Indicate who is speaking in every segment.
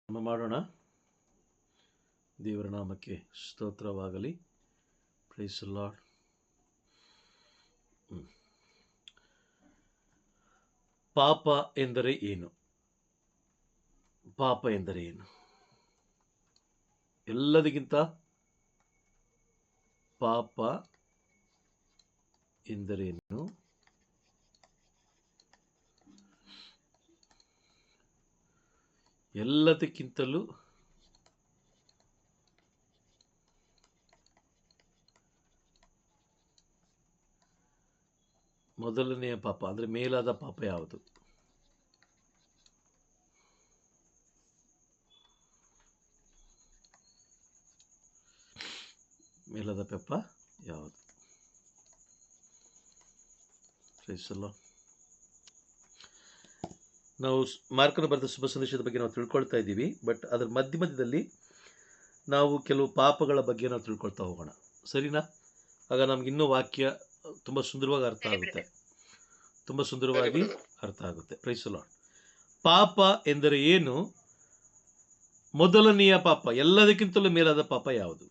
Speaker 1: ನಮ್ಮ ಮಾಡೋಣ. ದೇವರ ನಾಮಕ್ಕೆ ಸ್ತೋತ್ರವಾಗಲಿ. Praise the Lord. ಪಾಪ ಎಂದರೆ ಏನು? ಪಾಪ ಎಂದರೆ ಏನು? ಎಲ್ಲದಕ್ಕಿಂತ ಪಾಪ ಎಂದರೇನು? ಎಲ್ಲದಕ್ಕಿಂತಲೂ ಮೊದಲನೆಯ ಪಾಪ ಅಂದರೆ ಮೇಲಾದ ಪಾಪ ಯಾವುದು? ಮೇಲಾದ ಪಾಪ ಯಾವುದು? ನಾವು ಮಾರ್ಕನ ಬರೆದ ಶುಭ ಸಂದೇಶದ ಬಗ್ಗೆ ನಾವು ತಿಳ್ಕೊಳ್ತಾ ಇದ್ದೀವಿ. ಬಟ್ ಅದರ ಮಧ್ಯದಲ್ಲಿ ನಾವು ಕೆಲವು ಪಾಪಗಳ ಬಗ್ಗೆ ನಾವು ತಿಳ್ಕೊಳ್ತಾ ಹೋಗೋಣ, ಸರಿನಾ? ಆಗ ನಮ್ಗೆ ಇನ್ನೂ ವಾಕ್ಯ ತುಂಬ ಸುಂದರವಾಗಿ ಅರ್ಥ ಆಗುತ್ತೆ, ತುಂಬ ಸುಂದರವಾಗಿ ಅರ್ಥ ಆಗುತ್ತೆ. Praise the Lord. ಪಾಪ ಎಂದರೆ ಏನು? ಮೊದಲನೆಯ ಪಾಪ, ಎಲ್ಲದಕ್ಕಿಂತಲೂ ಮೇಲಾದ ಪಾಪ ಯಾವುದು?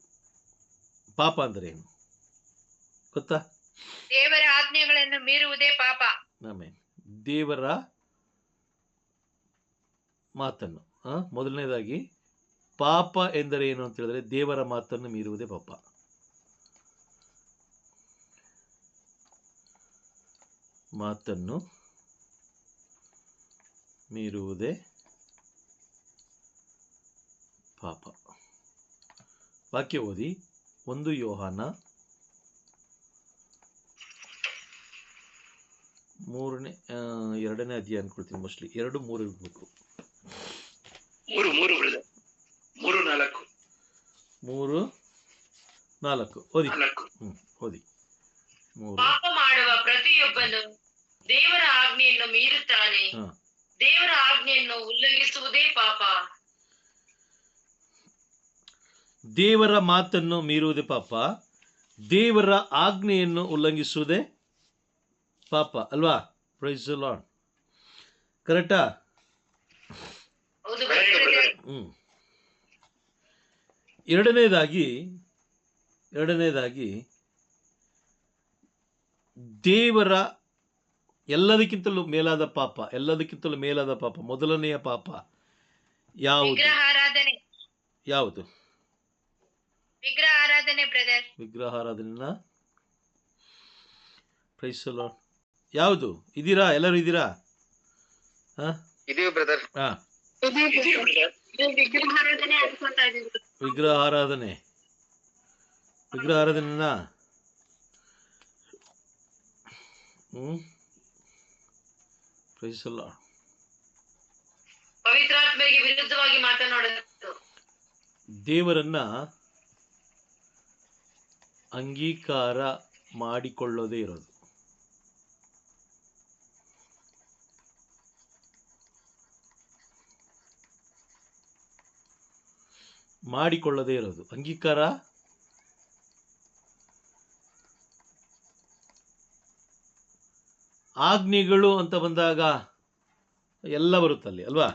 Speaker 1: ಪಾಪ ಅಂದರೆ ಏನು ಗೊತ್ತಾ?
Speaker 2: ದೇವರ ಆಜ್ಞೆಗಳನ್ನು ಮೀರುವುದೇ ಪಾಪ.
Speaker 1: ಆಮೇಲೆ ದೇವರ ಮಾತನ್ನು ಮೊದಲನೇದಾಗಿ ಪಾಪ ಎಂದರೆ ಏನು ಅಂತ ಹೇಳಿದ್ರೆ ದೇವರ ಮಾತನ್ನು ಮೀರುವುದೇ ಪಾಪ. ಮಾತನ್ನು ಮೀರುವುದೇ ಪಾಪ. ವಾಕ್ಯ ಓದಿ. 1 ಯೋಹಾನ 2ನೇ ಅಧ್ಯಾಯ ಅನ್ಕೊಳ್ತೀನಿ, ಮೋಸ್ಟ್ಲಿ 2:3 ಇರಬೇಕು. 3:4 ಓದಿ. ಓದಿ.
Speaker 2: ಪಾಪ ಮಾಡುವ ಪ್ರತಿಯೊಬ್ಬನು ದೇವರ ಆಜ್ಞೆಯನ್ನು ಮೀರುತ್ತಾನೆ, ದೇವರ ಆಜ್ಞೆಯನ್ನು ಉಲ್ಲಂಘಿಸುವುದೇ ಪಾಪ.
Speaker 1: ದೇವರ ಮಾತನ್ನು ಮೀರುವುದೇ ಪಾಪ, ದೇವರ ಆಜ್ಞೆಯನ್ನು ಉಲ್ಲಂಘಿಸುವುದೇ ಪಾಪ ಅಲ್ವಾ? Praise the Lord. ಕರೆಕ್ಟಾ? ಎರಡನೇದಾಗಿ ದೇವರ ಎಲ್ಲದಕ್ಕಿಂತಲೂ ಮೇಲಾದ ಪಾಪ, ಎಲ್ಲದಕ್ಕಿಂತಲೂ ಮೇಲಾದ ಪಾಪ, ಮೊದಲನೆಯ ಪಾಪ ಯಾವುದು? ಯಾವುದು?
Speaker 2: ವಿಗ್ರಹಾರಾಧನೆ ಬ್ರದರ್.
Speaker 1: ವಿಗ್ರಹಾರಾಧನೆನ ಪ್ರೈಸ್ ದಿ ಲಾರ್ಡ್. ಯಾವುದು? ಇದೀರಾ? ಎಲ್ಲರೂ ಇದೀರಾ? ವಿಗ್ರಹಾರಾಧನೆ ವಿಗ್ರಹಾರಾಧನೆನ ಪ್ರೈಸ್ ದಿ ಲಾರ್ಡ್.
Speaker 2: ಪವಿತ್ರಾತ್ಮರಿಗೆ ವಿರುದ್ಧವಾಗಿ ಮಾತನಾಡುವುದು,
Speaker 1: ದೇವರನ್ನ ಅಂಗೀಕಾರ ಮಾಡಿಕೊಳ್ಳೋದೇ ಇರೋದು. ಮಾಡಿಕೊಳ್ಳದೇ ಇರೋದು ಅಂಗೀಕಾರ. ಆಜ್ಞೆಗಳು ಅಂತ ಬಂದಾಗ ಎಲ್ಲ ಬರುತ್ತಲ್ಲಿ ಅಲ್ವಾ?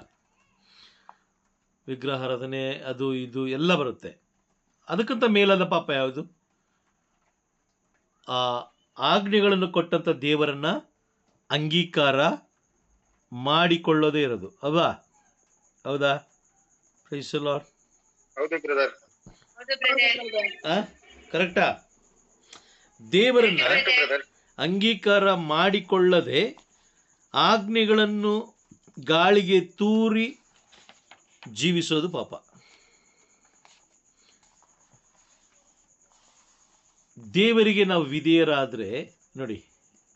Speaker 1: ವಿಗ್ರಹಾರಾಧನೆ ಅದು ಇದು ಎಲ್ಲ ಬರುತ್ತೆ. ಅದಕ್ಕಿಂತ ಮೇಲಾದ ಪಾಪ ಯಾವುದು? ಆ ಆಜ್ಞೆಗಳನ್ನು ಕೊಟ್ಟಂತ ದೇವರನ್ನ ಅಂಗೀಕಾರ ಮಾಡಿಕೊಳ್ಳೋದೇ ಇರೋದು ಅಲ್ವಾ? ಹೌದಾ? Praise the Lord. ಕರೆಕ್ಟಾ? ದೇವರನ್ನ ಅಂಗೀಕಾರ ಮಾಡಿಕೊಳ್ಳದೆ ಆಜ್ಞೆಗಳನ್ನು ಗಾಳಿಗೆ ತೂರಿ ಜೀವಿಸೋದು ಪಾಪ. ದೇವರಿಗೆ ನಾವು ವಿಧೇಯರಾದ್ರೆ ನೋಡಿ,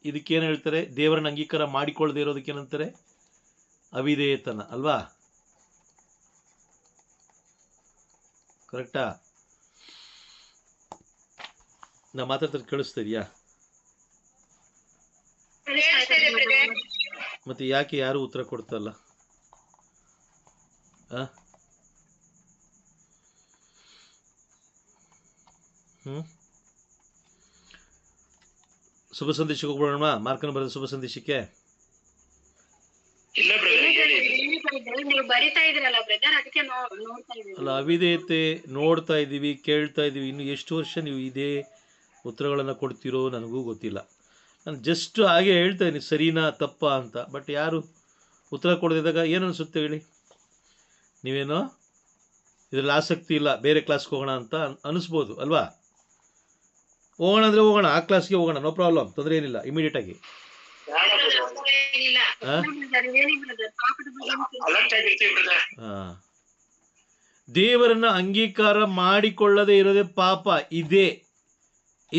Speaker 1: ಇದಕ್ಕೇನು ಹೇಳ್ತಾರೆ? ದೇವರನ್ನ ಅಂಗೀಕಾರ ಮಾಡಿಕೊಳ್ಳದೆ ಇರೋದಕ್ಕೇನಂತಾರೆ? ಅವಿಧೇಯತನ ಅಲ್ವಾ? ಕರೆಕ್ಟಾ? ನಾ ಮಾತಾಡ್ತಾರೆ ಕೇಳಿಸ್ತಾ ಇದೆಯಾ? ಮತ್ತೆ ಯಾಕೆ ಯಾರು ಉತ್ತರ ಕೊಡ್ತಲ್ಲ? ಶುಭ ಸಂದೇಶಕ್ಕೆ ಹೋಗ್ಬಿಡೋಣ. ಮಾರ್ಕನ ಬರೆದ ಶುಭ ಸಂದೇಶಕ್ಕೆ.
Speaker 2: ನೀವು ಬರಿತಾ ಇದ್ರಲ್ಲ ಬ್ರದರ್, ಅದಕ್ಕೆ ನೋಡ್ತಾ ಇದ್ದೀನಿ.
Speaker 1: ಅಲ್ಲ, ಅವಿಧೇಯತೆ ನೋಡ್ತಾ ಇದ್ದೀವಿ, ಕೇಳ್ತಾ ಇದ್ದೀವಿ. ಇನ್ನು ಎಷ್ಟು ವರ್ಷ ನೀವು ಇದೇ ಉತ್ತರಗಳನ್ನು ಕೊಡ್ತೀರೋ ನನಗೂ ಗೊತ್ತಿಲ್ಲ. ನಾನು ಜಸ್ಟ್ ಹಾಗೆ ಹೇಳ್ತಾ ಇದ್ದೀನಿ ಸರಿನಾ ತಪ್ಪಾ ಅಂತ. ಬಟ್ ಯಾರು ಉತ್ತರ ಕೊಡದಿದ್ದಾಗ ಏನು ಅನಿಸುತ್ತೆ ಹೇಳಿ? ನೀವೇನೋ ಇದರಲ್ಲಿ ಆಸಕ್ತಿ ಇಲ್ಲ, ಬೇರೆ ಕ್ಲಾಸ್ಗೆ ಹೋಗೋಣ ಅಂತ ಅನಿಸ್ಬೋದು ಅಲ್ವಾ? ಹೋಗೋಣ ಅಂದರೆ ಹೋಗೋಣ, ಆ ಕ್ಲಾಸ್ಗೆ ಹೋಗೋಣ, ನೋ ಪ್ರಾಬ್ಲಮ್, ತೊಂದರೆ ಏನಿಲ್ಲ. ಇಮಿಡಿಯೇಟಾಗಿ
Speaker 2: ಏನಿಲ್ಲ.
Speaker 1: ಹಾಂ
Speaker 2: ಹೇಳಿ ಬ್ರದರ್, ಪಾಪದ ಬಗ್ಗೆ
Speaker 1: ಹಾಂ ದೇವರನ್ನು ಅಂಗೀಕಾರ ಮಾಡಿಕೊಳ್ಳದೆ ಇರೋದೇ ಪಾಪ.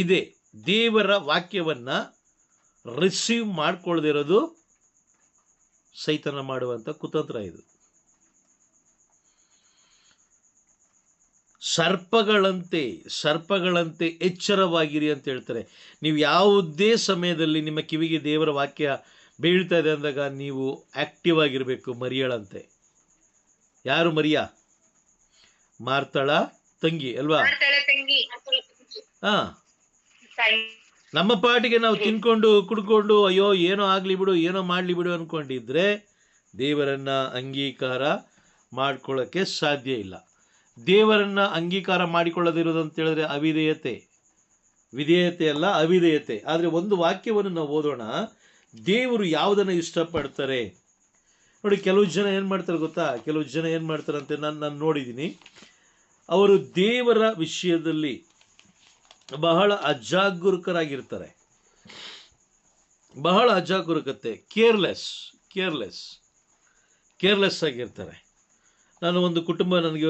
Speaker 1: ಇದೆ ದೇವರ ವಾಕ್ಯವನ್ನು ರಿಸೀವ್ ಮಾಡ್ಕೊಳ್ಳದೆ ಇರೋದು ಸೈತಾನ ಮಾಡುವಂಥ ಕುತಂತ್ರ. ಇದು ಸರ್ಪಗಳಂತೆ ಎಚ್ಚರವಾಗಿರಿ ಅಂತ ಹೇಳ್ತಾರೆ. ನೀವು ಯಾವುದೇ ಸಮಯದಲ್ಲಿ ನಿಮ್ಮ ಕಿವಿಗೆ ದೇವರ ವಾಕ್ಯ ಬೀಳ್ತಾ ಇದೆ ಅಂದಾಗ ನೀವು ಆಕ್ಟಿವ್ ಆಗಿರಬೇಕು, ಮರಿಯಳಂತೆ. ಯಾರು ಮರಿಯ? ಮಾರ್ತಳ ತಂಗಿ ಅಲ್ವಾ? ಹಾಂ, ನಮ್ಮ ಪಾಟಿಗೆ ನಾವು ತಿನ್ಕೊಂಡು ಕುಡ್ಕೊಂಡು ಅಯ್ಯೋ ಏನೋ ಆಗಲಿ ಬಿಡು, ಏನೋ ಮಾಡಲಿ ಬಿಡು ಅಂದ್ಕೊಂಡಿದ್ರೆ ದೇವರನ್ನು ಅಂಗೀಕಾರ ಮಾಡ್ಕೊಳ್ಳೋಕ್ಕೆ ಸಾಧ್ಯ ಇಲ್ಲ. ದೇವರನ್ನು ಅಂಗೀಕಾರ ಮಾಡಿಕೊಳ್ಳದಿರೋದು ಅಂತ ಹೇಳಿದ್ರೆ ವಿಧೇಯತೆ ಅಲ್ಲ, ಅವಿಧೇಯತೆ. ಆದರೆ ಒಂದು ವಾಕ್ಯವನ್ನು ನಾವು ಓದೋಣ. ದೇವರು ಯಾವುದನ್ನು ಇಷ್ಟಪಡ್ತಾರೆ ನೋಡಿ. ಕೆಲವು ಜನ ಏನು ಮಾಡ್ತಾರೆ ಗೊತ್ತಾ? ಕೆಲವು ಜನ ಏನು ಮಾಡ್ತಾರಂತೆ, ನಾನು ನೋಡಿದ್ದೀನಿ. ಅವರು ದೇವರ ವಿಷಯದಲ್ಲಿ ಬಹಳ ಅಜಾಗರೂಕರಾಗಿರ್ತಾರೆ, ಬಹಳ ಅಜಾಗರೂಕತೆ, ಕೇರ್ಲೆಸ್ ಆಗಿರ್ತಾರೆ. ನಾನು ಒಂದು ಕುಟುಂಬ ನನಗೆ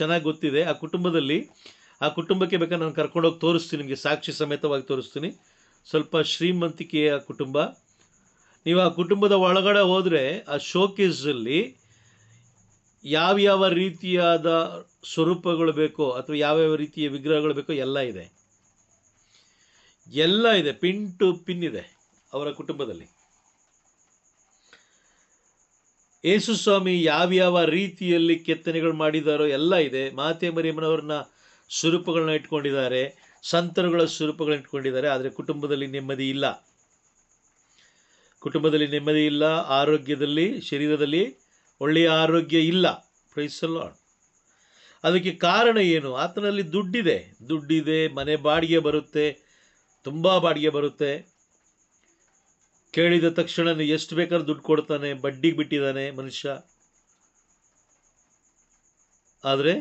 Speaker 1: ಚೆನ್ನಾಗಿ ಗೊತ್ತಿದೆ. ಆ ಕುಟುಂಬಕ್ಕೆ ಬೇಕಾದ್ರೆ ನಾನು ಕರ್ಕೊಂಡೋಗಿ ತೋರಿಸ್ತೀನಿ, ನಿಮಗೆ ಸಾಕ್ಷಿ ಸಮೇತವಾಗಿ ತೋರಿಸ್ತೀನಿ. ಸ್ವಲ್ಪ ಶ್ರೀಮಂತಿಕೆಯ ಕುಟುಂಬ. ನೀವು ಆ ಕುಟುಂಬದ ಒಳಗಡೆ ಹೋದರೆ ಆ ಶೋಕೇಸಲ್ಲಿ ಯಾವ್ಯಾವ ರೀತಿಯಾದ ಸ್ವರೂಪಗಳು ಬೇಕೋ ಅಥವಾ ಯಾವ್ಯಾವ ರೀತಿಯ ವಿಗ್ರಹಗಳು ಬೇಕೋ ಎಲ್ಲ ಇದೆ, ಪಿನ್ ಟು ಪಿನ್ ಇದೆ ಅವರ ಕುಟುಂಬದಲ್ಲಿ. ಯೇಸು ಸ್ವಾಮಿ ಯಾವ್ಯಾವ ರೀತಿಯಲ್ಲಿ ಕೆತ್ತನೆಗಳು ಮಾಡಿದಾರೋ ಎಲ್ಲ ಇದೆ. ಮಾತೆ ಮರಿಯಮ್ಮನವ್ರನ್ನ ಸ್ವರೂಪಗಳನ್ನ ಇಟ್ಕೊಂಡಿದ್ದಾರೆ, ಸಂತರುಗಳ ಸ್ವರೂಪಗಳನ್ನ ಇಟ್ಕೊಂಡಿದ್ದಾರೆ. ಆದರೆ ಕುಟುಂಬದಲ್ಲಿ ನೆಮ್ಮದಿ ಇಲ್ಲ, ಆರೋಗ್ಯದಲ್ಲಿ, ಶರೀರದಲ್ಲಿ ಒಳ್ಳೆಯ ಆರೋಗ್ಯ ಇಲ್ಲ. Praise the Lord. ಅದಕ್ಕೆ ಕಾರಣ ಏನು? ಆತನಲ್ಲಿ ದುಡ್ಡಿದೆ, ಮನೆ ಬಾಡಿಗೆ ಬರುತ್ತೆ, ತುಂಬ ಬಾಡಿಗೆ ಬರುತ್ತೆ. ಕೇಳಿದ ತಕ್ಷಣ ಎಷ್ಟು ಬೇಕಾದ್ರೂ ದುಡ್ಡು ಕೊಡ್ತಾನೆ, ಬಡ್ಡಿಗೆ ಬಿಟ್ಟಿದ್ದಾನೆ ಮನುಷ್ಯ. ಆದರೆ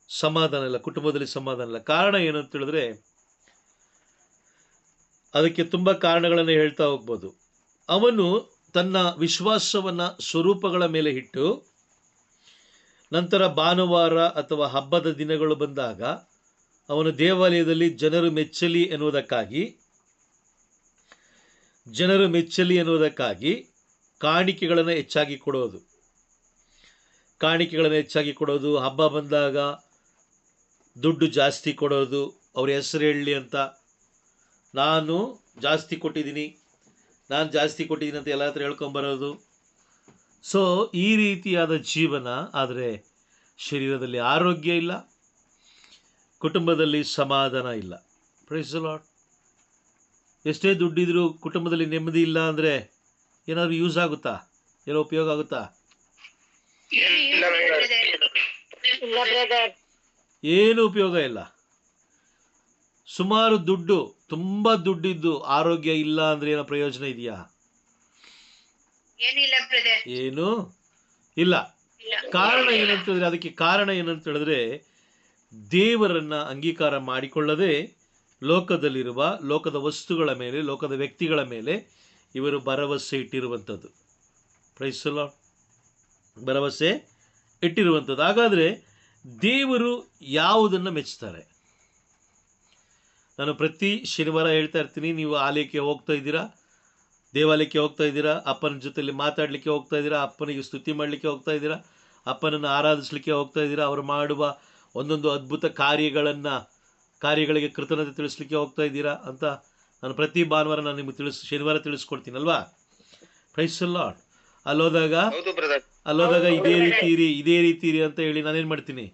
Speaker 1: ಸಮಾಧಾನ ಇಲ್ಲ, ಕುಟುಂಬದಲ್ಲಿ ಸಮಾಧಾನ ಇಲ್ಲ. ಕಾರಣ ಏನು ಅಂತ ಹೇಳಿದ್ರೆ ಅದಕ್ಕೆ ತುಂಬ ಕಾರಣಗಳನ್ನು ಹೇಳ್ತಾ ಹೋಗ್ಬೋದು. ಅವನು ತನ್ನ ವಿಶ್ವಾಸವನ್ನು ಸ್ವರೂಪಗಳ ಮೇಲೆ ಇಟ್ಟು ನಂತರ ಭಾನುವಾರ ಅಥವಾ ಹಬ್ಬದ ದಿನಗಳು ಬಂದಾಗ ಅವನು ದೇವಾಲಯದಲ್ಲಿ ಜನರು ಮೆಚ್ಚಲಿ ಎನ್ನುವುದಕ್ಕಾಗಿ ಕಾಣಿಕೆಗಳನ್ನು ಹೆಚ್ಚಾಗಿ ಕೊಡೋದು, ಹಬ್ಬ ಬಂದಾಗ ದುಡ್ಡು ಜಾಸ್ತಿ ಕೊಡೋದು, ಅವ್ರ ಹೆಸರು ಹೇಳಲಿ ಅಂತ. ನಾನು ಜಾಸ್ತಿ ಕೊಟ್ಟಿದ್ದೀನಿ ಅಂತ ಎಲ್ಲ ಹತ್ರ ಹೇಳ್ಕೊಂಬರೋದು. ಸೊ ಈ ರೀತಿಯಾದ ಜೀವನ. ಆದರೆ ಶರೀರದಲ್ಲಿ ಆರೋಗ್ಯ ಇಲ್ಲ, ಕುಟುಂಬದಲ್ಲಿ ಸಮಾಧಾನ ಇಲ್ಲ. Praise the Lord. ಎಷ್ಟೇ ದುಡ್ಡಿದ್ರೂ ಕುಟುಂಬದಲ್ಲಿ ನೆಮ್ಮದಿ ಇಲ್ಲ ಅಂದರೆ ಏನಾದರೂ ಯೂಸ್ ಆಗುತ್ತಾ? ಏನೋ ಉಪಯೋಗ ಆಗುತ್ತಾ? ಏನು ಉಪಯೋಗ ಇಲ್ಲ. ಸುಮಾರು ತುಂಬ ದುಡ್ಡಿದ್ದು ಆರೋಗ್ಯ ಇಲ್ಲ ಅಂದರೆ ಏನೋ ಪ್ರಯೋಜನ ಇದೆಯಾ? ಏನು ಇಲ್ಲ. ಅದಕ್ಕೆ ಕಾರಣ ಏನಂತ ಹೇಳಿದ್ರೆ ದೇವರನ್ನ ಅಂಗೀಕಾರ ಮಾಡಿಕೊಳ್ಳದೆ ಲೋಕದ ವಸ್ತುಗಳ ಮೇಲೆ, ಲೋಕದ ವ್ಯಕ್ತಿಗಳ ಮೇಲೆ ಇವರು ಭರವಸೆ ಇಟ್ಟಿರುವಂಥದ್ದು. Price the lord. ಭರವಸೆ ಇಟ್ಟಿರುವಂಥದ್ದು. ಹಾಗಾದರೆ ದೇವರು ಯಾವುದನ್ನು ಮೆಚ್ಚುತ್ತಾರೆ? ನಾನು ಪ್ರತಿ ಶನಿವಾರ ಹೇಳ್ತಾ ಇರ್ತೀನಿ, ನೀವು ಆಲಯಕ್ಕೆ ಹೋಗ್ತಾ ಇದ್ದೀರಾ, ದೇವಾಲಯಕ್ಕೆ ಹೋಗ್ತಾ ಇದ್ದೀರಾ, ಅಪ್ಪನ ಜೊತೆಯಲ್ಲಿ ಮಾತಾಡಲಿಕ್ಕೆ ಹೋಗ್ತಾ ಇದ್ದೀರಾ, ಅಪ್ಪನಿಗೆ ಸ್ತುತಿ ಮಾಡಲಿಕ್ಕೆ ಹೋಗ್ತಾ ಇದ್ದೀರಾ, ಅಪ್ಪನನ್ನು ಆರಾಧಿಸಲಿಕ್ಕೆ ಹೋಗ್ತಾ ಇದ್ದೀರಾ, ಅವರು ಮಾಡುವ ಒಂದೊಂದು ಅದ್ಭುತ ಕಾರ್ಯಗಳಿಗೆ ಕೃತಜ್ಞತೆ ತಿಳಿಸ್ಲಿಕ್ಕೆ ಹೋಗ್ತಾ ಇದ್ದೀರಾ ಅಂತ ನಾನು ಪ್ರತಿ ಭಾನುವಾರ ನಾನು ನಿಮಗೆ ಶನಿವಾರ ತಿಳಿಸ್ಕೊಡ್ತೀನಲ್ವಾ? Praise the Lord. ಅಲ್ಲೋದಾಗ ಇದೇ ರೀತಿ ಇರಿ ಅಂತ ಹೇಳಿ ನಾನೇನು ಮಾಡ್ತೀನಿ,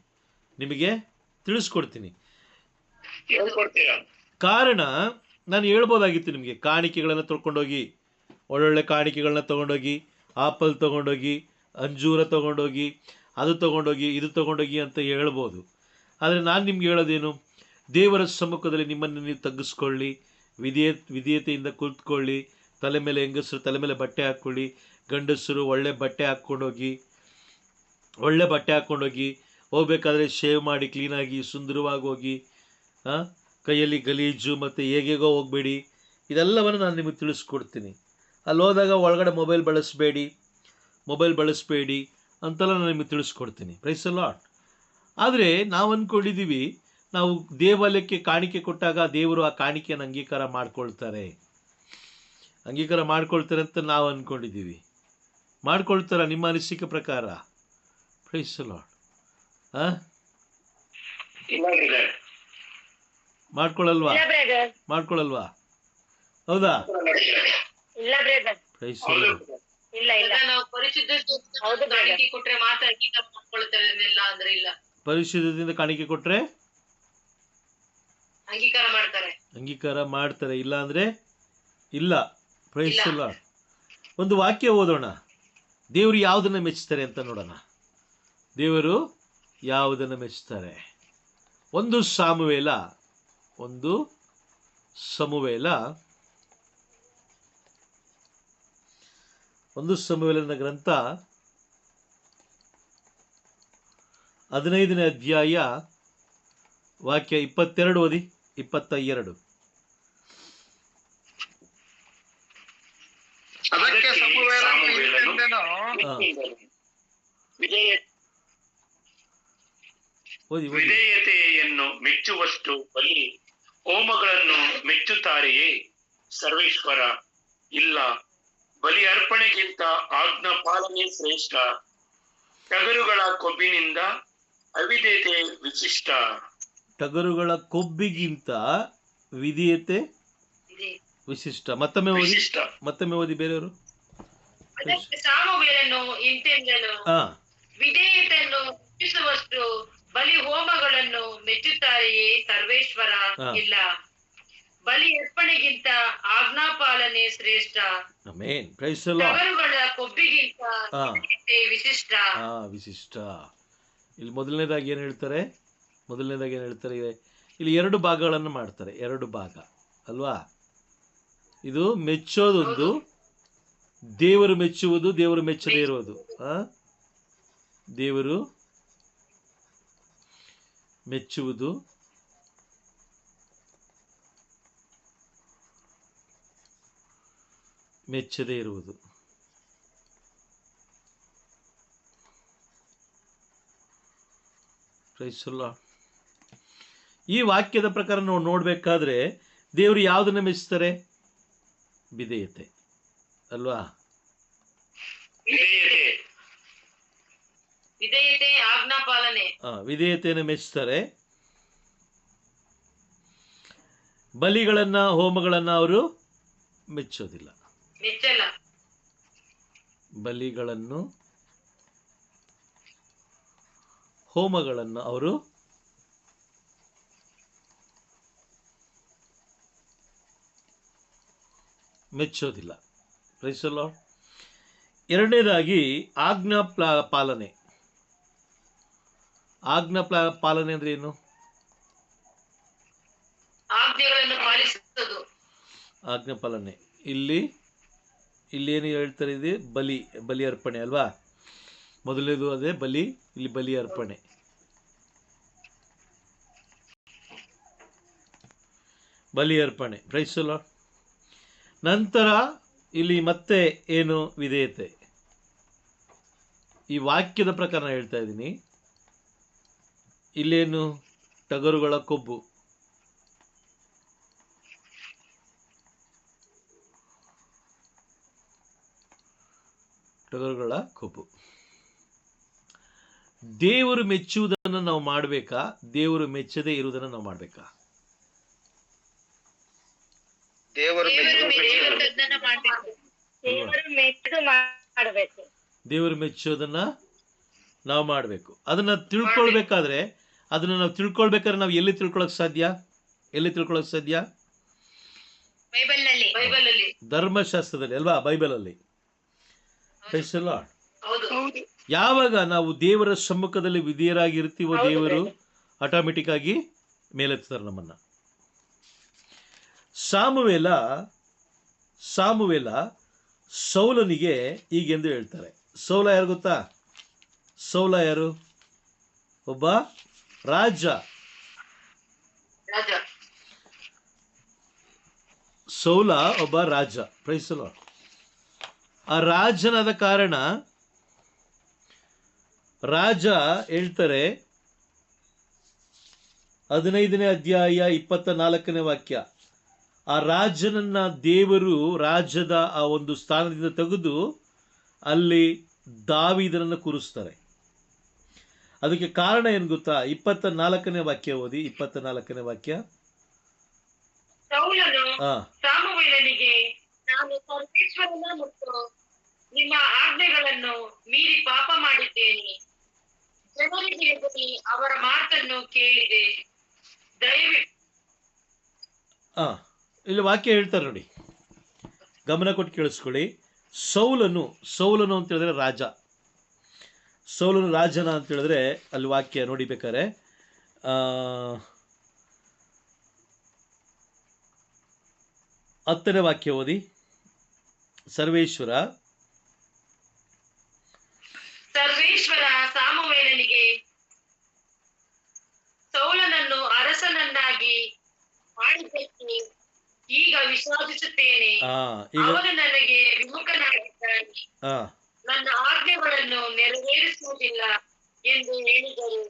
Speaker 1: ನಿಮಗೆ ತಿಳಿಸ್ಕೊಡ್ತೀನಿ. ಕಾರಣ ನಾನು ಹೇಳ್ಬೋದಾಗಿತ್ತು ನಿಮಗೆ, ಕಾಣಿಕೆಗಳನ್ನು ತೊಗೊಂಡೋಗಿ, ಒಳ್ಳೊಳ್ಳೆ ಕಾಣಿಕೆಗಳನ್ನ ತೊಗೊಂಡೋಗಿ, ಆಪಲ್ ತೊಗೊಂಡೋಗಿ, ಅಂಜೂರ ತೊಗೊಂಡೋಗಿ, ಅದು ತೊಗೊಂಡೋಗಿ, ಇದು ತೊಗೊಂಡೋಗಿ ಅಂತ ಹೇಳ್ಬೋದು. ಆದರೆ ನಾನು ನಿಮ್ಗೆ ಹೇಳೋದೇನು, ದೇವರ ಸಮ್ಮುಖದಲ್ಲಿ ನಿಮ್ಮನ್ನು ನೀವು ತಗ್ಗಿಸ್ಕೊಳ್ಳಿ, ವಿಧೇಯತೆಯಿಂದ ಕೂತ್ಕೊಳ್ಳಿ. ತಲೆ ಮೇಲೆ ಹೆಂಗಸರು ತಲೆ ಮೇಲೆ ಬಟ್ಟೆ ಹಾಕ್ಕೊಳ್ಳಿ, ಗಂಡಸರು ಒಳ್ಳೆ ಬಟ್ಟೆ ಹಾಕ್ಕೊಂಡೋಗಿ ಹೋಗ್ಬೇಕಾದ್ರೆ ಶೇವ್ ಮಾಡಿ ಕ್ಲೀನಾಗಿ ಸುಂದರವಾಗಿ ಹೋಗಿ. ಕೈಯಲ್ಲಿ ಗಲೀಜು ಮತ್ತು ಹೇಗೇಗೋ ಹೋಗಬೇಡಿ. ಇದೆಲ್ಲವನ್ನು ನಾನು ನಿಮಗೆ ತಿಳಿಸ್ಕೊಡ್ತೀನಿ. ಅಲ್ಲಿ ಹೋದಾಗ ಒಳಗಡೆ ಮೊಬೈಲ್ ಬಳಸಬೇಡಿ ಅಂತೆಲ್ಲ ನಾನು ನಿಮಗೆ ತಿಳಿಸ್ಕೊಡ್ತೀನಿ. Praise the Lord. ಆದರೆ ನಾವು ಅಂದ್ಕೊಂಡಿದ್ದೀವಿ, ನಾವು ದೇವಾಲಯಕ್ಕೆ ಕಾಣಿಕೆ ಕೊಟ್ಟಾಗ ದೇವರು ಆ ಕಾಣಿಕೆಯನ್ನು ಅಂಗೀಕಾರ ಮಾಡ್ಕೊಳ್ತಾರೆ ಅಂತ ನಾವು ಅಂದ್ಕೊಂಡಿದ್ದೀವಿ. ಮಾಡ್ಕೊಳ್ತಾರ ನಿಮ್ಮ ಅನಿಸಿಕೆ ಪ್ರಕಾರ? Praise the Lord. ಮಾಡ್ಕೊಳ್ಳಲ್ವಾ? ಹೌದಾ? Praise the lord. ಪರಿಶುದ್ಧದಿಂದ ಕಾಣಿಕೆ ಕೊಟ್ರೆ ಅಂಗೀಕಾರ ಮಾಡ್ತಾರೆ, ಇಲ್ಲ ಅಂದ್ರೆ ಇಲ್ಲ. Praise the Lord. ಒಂದು ವಾಕ್ಯ ಓದೋಣ, ದೇವರು ಯಾವುದನ್ನ ಮೆಚ್ಚುತ್ತಾರೆ ಅಂತ ನೋಡೋಣ. ದೇವರು ಯಾವುದನ್ನು ಮೆಚ್ಚುತ್ತಾರೆ? ಒಂದು ಸಮುವೇಲನ ಗ್ರಂಥ 15ನೇ ಅಧ್ಯಾಯ ವಾಕ್ಯ 22 ಓದಿ. 22.
Speaker 3: ಅದಕ್ಕೆ ಸಮುವೇಲನು ಇಂತೆಂದನು,
Speaker 4: ವಿಧೇಯತೆಯನ್ನು ಮೆಚ್ಚುವಷ್ಟು ಬಲಿ ಹೋಮಗಳನ್ನು ಮೆಚ್ಚುತ್ತಾರೆಯೇ ಸರ್ವೇಶ್ವರ? ಇಲ್ಲ, ಬಲಿ ಅರ್ಪಣೆಗಿಂತ ಆಜ್ಞಾಪಾಲನೆ ಶ್ರೇಷ್ಠ. ಟಗರುಗಳ ಕೊಬ್ಬಿನಿಂದ ಅವಿಧೇಯತೆ ವಿಶಿಷ್ಟ.
Speaker 1: ಟಗರುಗಳ ಕೊಬ್ಬಿಗಿಂತ ವಿಧೇಯತೆ ವಿಶಿಷ್ಟ. ಮತ್ತೊಮ್ಮೆ ಓದಿ ಬೇರೆಯವರು.
Speaker 2: ಸಾಮುವೇಲನು ಇಂತೆಂದನು, ವಿಧೇಯತೆಯನ್ನು ಮೆಚ್ಚಿಸುವಷ್ಟು ಬಲಿ ಹೋಮಗಳನ್ನು ಮೆಚ್ಚುತ್ತಾರೆಯೇ ಸರ್ವೇಶ್ವರ? ಇಲ್ಲ, ಬಲಿ ಅರ್ಪಣೆಗಿಂತ ಆಜ್ಞಾಪಾಲನೆ ಶ್ರೇಷ್ಠ.
Speaker 1: ಆಮೆನ್. Praise the Lord.
Speaker 2: ಟಗರುಗಳ ಕೊಬ್ಬಿಗಿಂತ
Speaker 1: ವಿಶಿಷ್ಟ. ಇಲ್ಲಿ ಮೊದಲನೇದಾಗಿ ಏನು ಹೇಳ್ತಾರೆ? ಇಲ್ಲಿ 2 ಭಾಗಗಳನ್ನು ಮಾಡ್ತಾರೆ. 2 ಭಾಗ ಅಲ್ವಾ? ಇದು ಮೆಚ್ಚೋದೊಂದು, ದೇವರು ಮೆಚ್ಚುವುದು, ದೇವರು ಮೆಚ್ಚದೇ ಇರೋದು. ದೇವರು ಮೆಚ್ಚುವುದು, ಮೆಚ್ಚದೇ ಇರುವುದು. Praise the Lord. ಈ ವಾಕ್ಯದ ಪ್ರಕಾರ ನಾವು ನೋಡಬೇಕಾದ್ರೆ ದೇವರು ಯಾವುದನ್ನು ಮೆಚ್ಚುತ್ತಾರೆ? ವಿಧೇಯತೆ ಅಲ್ವಾ?
Speaker 2: ವಿಧೇಯತೆ, ಆಜ್ಞಾಪಾಲನೆ.
Speaker 1: ವಿಧೇಯತೆಯನ್ನು ಮೆಚ್ಚುತ್ತಾರೆ. ಬಲಿಗಳನ್ನ, ಹೋಮಗಳನ್ನ ಅವರು ಮೆಚ್ಚೋದಿಲ್ಲ. ಬಲಿಗಳನ್ನು, ಹೋಮಗಳನ್ನು ಅವರು ಮೆಚ್ಚೋದಿಲ್ಲ. Price the lord. ಎರಡನೇದಾಗಿ ಪಾಲನೆ ಅಂದ್ರೆ ಏನು? ಆಜ್ಞಾಪಾಲನೆ. ಇಲ್ಲಿ ಏನು ಹೇಳ್ತಾರೆ? ಇದೆ ಬಲಿ ಅರ್ಪಣೆ ಅಲ್ವಾ? ಮೊದಲನೇದು ಅದೇ ಬಲಿ. ಇಲ್ಲಿ ಬಲಿ ಅರ್ಪಣೆ. Praise the Lord. ನಂತರ ಇಲ್ಲಿ ಮತ್ತೆ ಏನು? ವಿಧೇಯತೆ. ಈ ವಾಕ್ಯದ ಪ್ರಕಾರ ನಾನು ಹೇಳ್ತಾ ಇದ್ದೀನಿ. ಇಲ್ಲೇನು? ಟಗರುಗಳ ಕೊಬ್ಬು. ದೇವರು ಮೆಚ್ಚುವುದನ್ನು ನಾವು ಮಾಡಬೇಕಾ? ದೇವರು ಮೆಚ್ಚದೇ ಇರುವುದನ್ನು ನಾವು ಮಾಡಬೇಕಾ? ದೇವರು ಮೆಚ್ಚೋದನ್ನ ನಾವು ಮಾಡಬೇಕು. ಅದನ್ನ ತಿಳ್ಕೊಳ್ಬೇಕಾದ್ರೆ ನಾವು ಎಲ್ಲಿ ತಿಳ್ಕೊಳಕ್ ಸಾಧ್ಯ? ಧರ್ಮಶಾಸ್ತ್ರದಲ್ಲಿ ಅಲ್ವಾ? ಬೈಬಲ್ ಅಲ್ಲಿ. Praise the Lord. ಯಾವಾಗ ನಾವು ದೇವರ ಸಮ್ಮುಖದಲ್ಲಿ ವಿಧೇಯರಾಗಿ ಇರ್ತೀವೋ ದೇವರು ಆಟೋಮೆಟಿಕ್ ಆಗಿ ಮೇಲೆತ್ತಾರೆ ನಮ್ಮನ್ನು. ಸಾಮುವೇಲ ಸೌಲನಿಗೆ ಹೀಗೆಂದು ಹೇಳ್ತಾರೆ. ಸೌಲ ಯಾರು ಗೊತ್ತಾ? ಸೌಲ ಯಾರು? ಒಬ್ಬ ರಾಜ. ಸೌಲ ಒಬ್ಬ ರಾಜ. Price the lord. ಆ ರಾಜನಾದ ಕಾರಣ ರಾಜ ಹೇಳ್ತಾರೆ 15ನೇ ಅಧ್ಯಾಯ 24ನೇ ವಾಕ್ಯ, ಆ ರಾಜನನ್ನ ದೇವರು ರಾಜದ ಆ ಒಂದು ಸ್ಥಾನದಿಂದ ತೆಗೆದು ಅಲ್ಲಿ ದಾವೀದನನ್ನು ಕೂರಿಸ್ತಾರೆ. ಅದಕ್ಕೆ ಕಾರಣ ಏನು ಗೊತ್ತಾ? 24ನೇ ವಾಕ್ಯ ಓದಿ. 24ನೇ ವಾಕ್ಯ.
Speaker 2: ಸೌಲನು ಸಾಮುವೇಲನಿಗೆ, ನಾನು ಸರ್ವೇಶ್ವರನ ಮತ್ತು ನಿಮ್ಮ ಆಜ್ಞೆಗಳನ್ನು ಮೀರಿ ಪಾಪ ಮಾಡಿದ್ದೇನೆ, ಜನರಿಗೆ ಎದುರಿ ಅವರ ಮಾತನ್ನು ಕೇಳಿದೆ, ದಯವಿಟ್ಟು.
Speaker 1: ಇಲ್ಲಿ ವಾಕ್ಯ ಹೇಳ್ತಾರೆ ನೋಡಿ, ಗಮನ ಕೊಟ್ಟು ಕೇಳಿಸ್ಕೊಳ್ಳಿ. ಸೌಲನು ಅಂತ ಹೇಳಿದ್ರೆ ರಾಜ. ಸೌಲನು ರಾಜನ ಅಂತ ಹೇಳಿದ್ರೆ ಅಲ್ಲಿ ವಾಕ್ಯ ನೋಡಿ ಬೇಕಾರೆ 10ನೇ ವಾಕ್ಯ ಓದಿ. ಸರ್ವೇಶ್ವರ
Speaker 2: ಸಾಮುವೇಲನಿಗೆ, ಸೌಲನನ್ನು ಅರಸನನ್ನಾಗಿ ಮಾಡಿದ್ದಕ್ಕೆ ಈಗ ವಿಶ್ವಾಸಿಸುತ್ತೇನೆ, ಅವನು ನನಗೆ ವಿಮುಖನಾಗಿದ್ದಾನೆ, ನನ್ನ ಆಜ್ಞೆಗಳನ್ನು ನೆರವೇರಿಸುವುದಿಲ್ಲ ಎಂದು ಹೇಳಿದರು.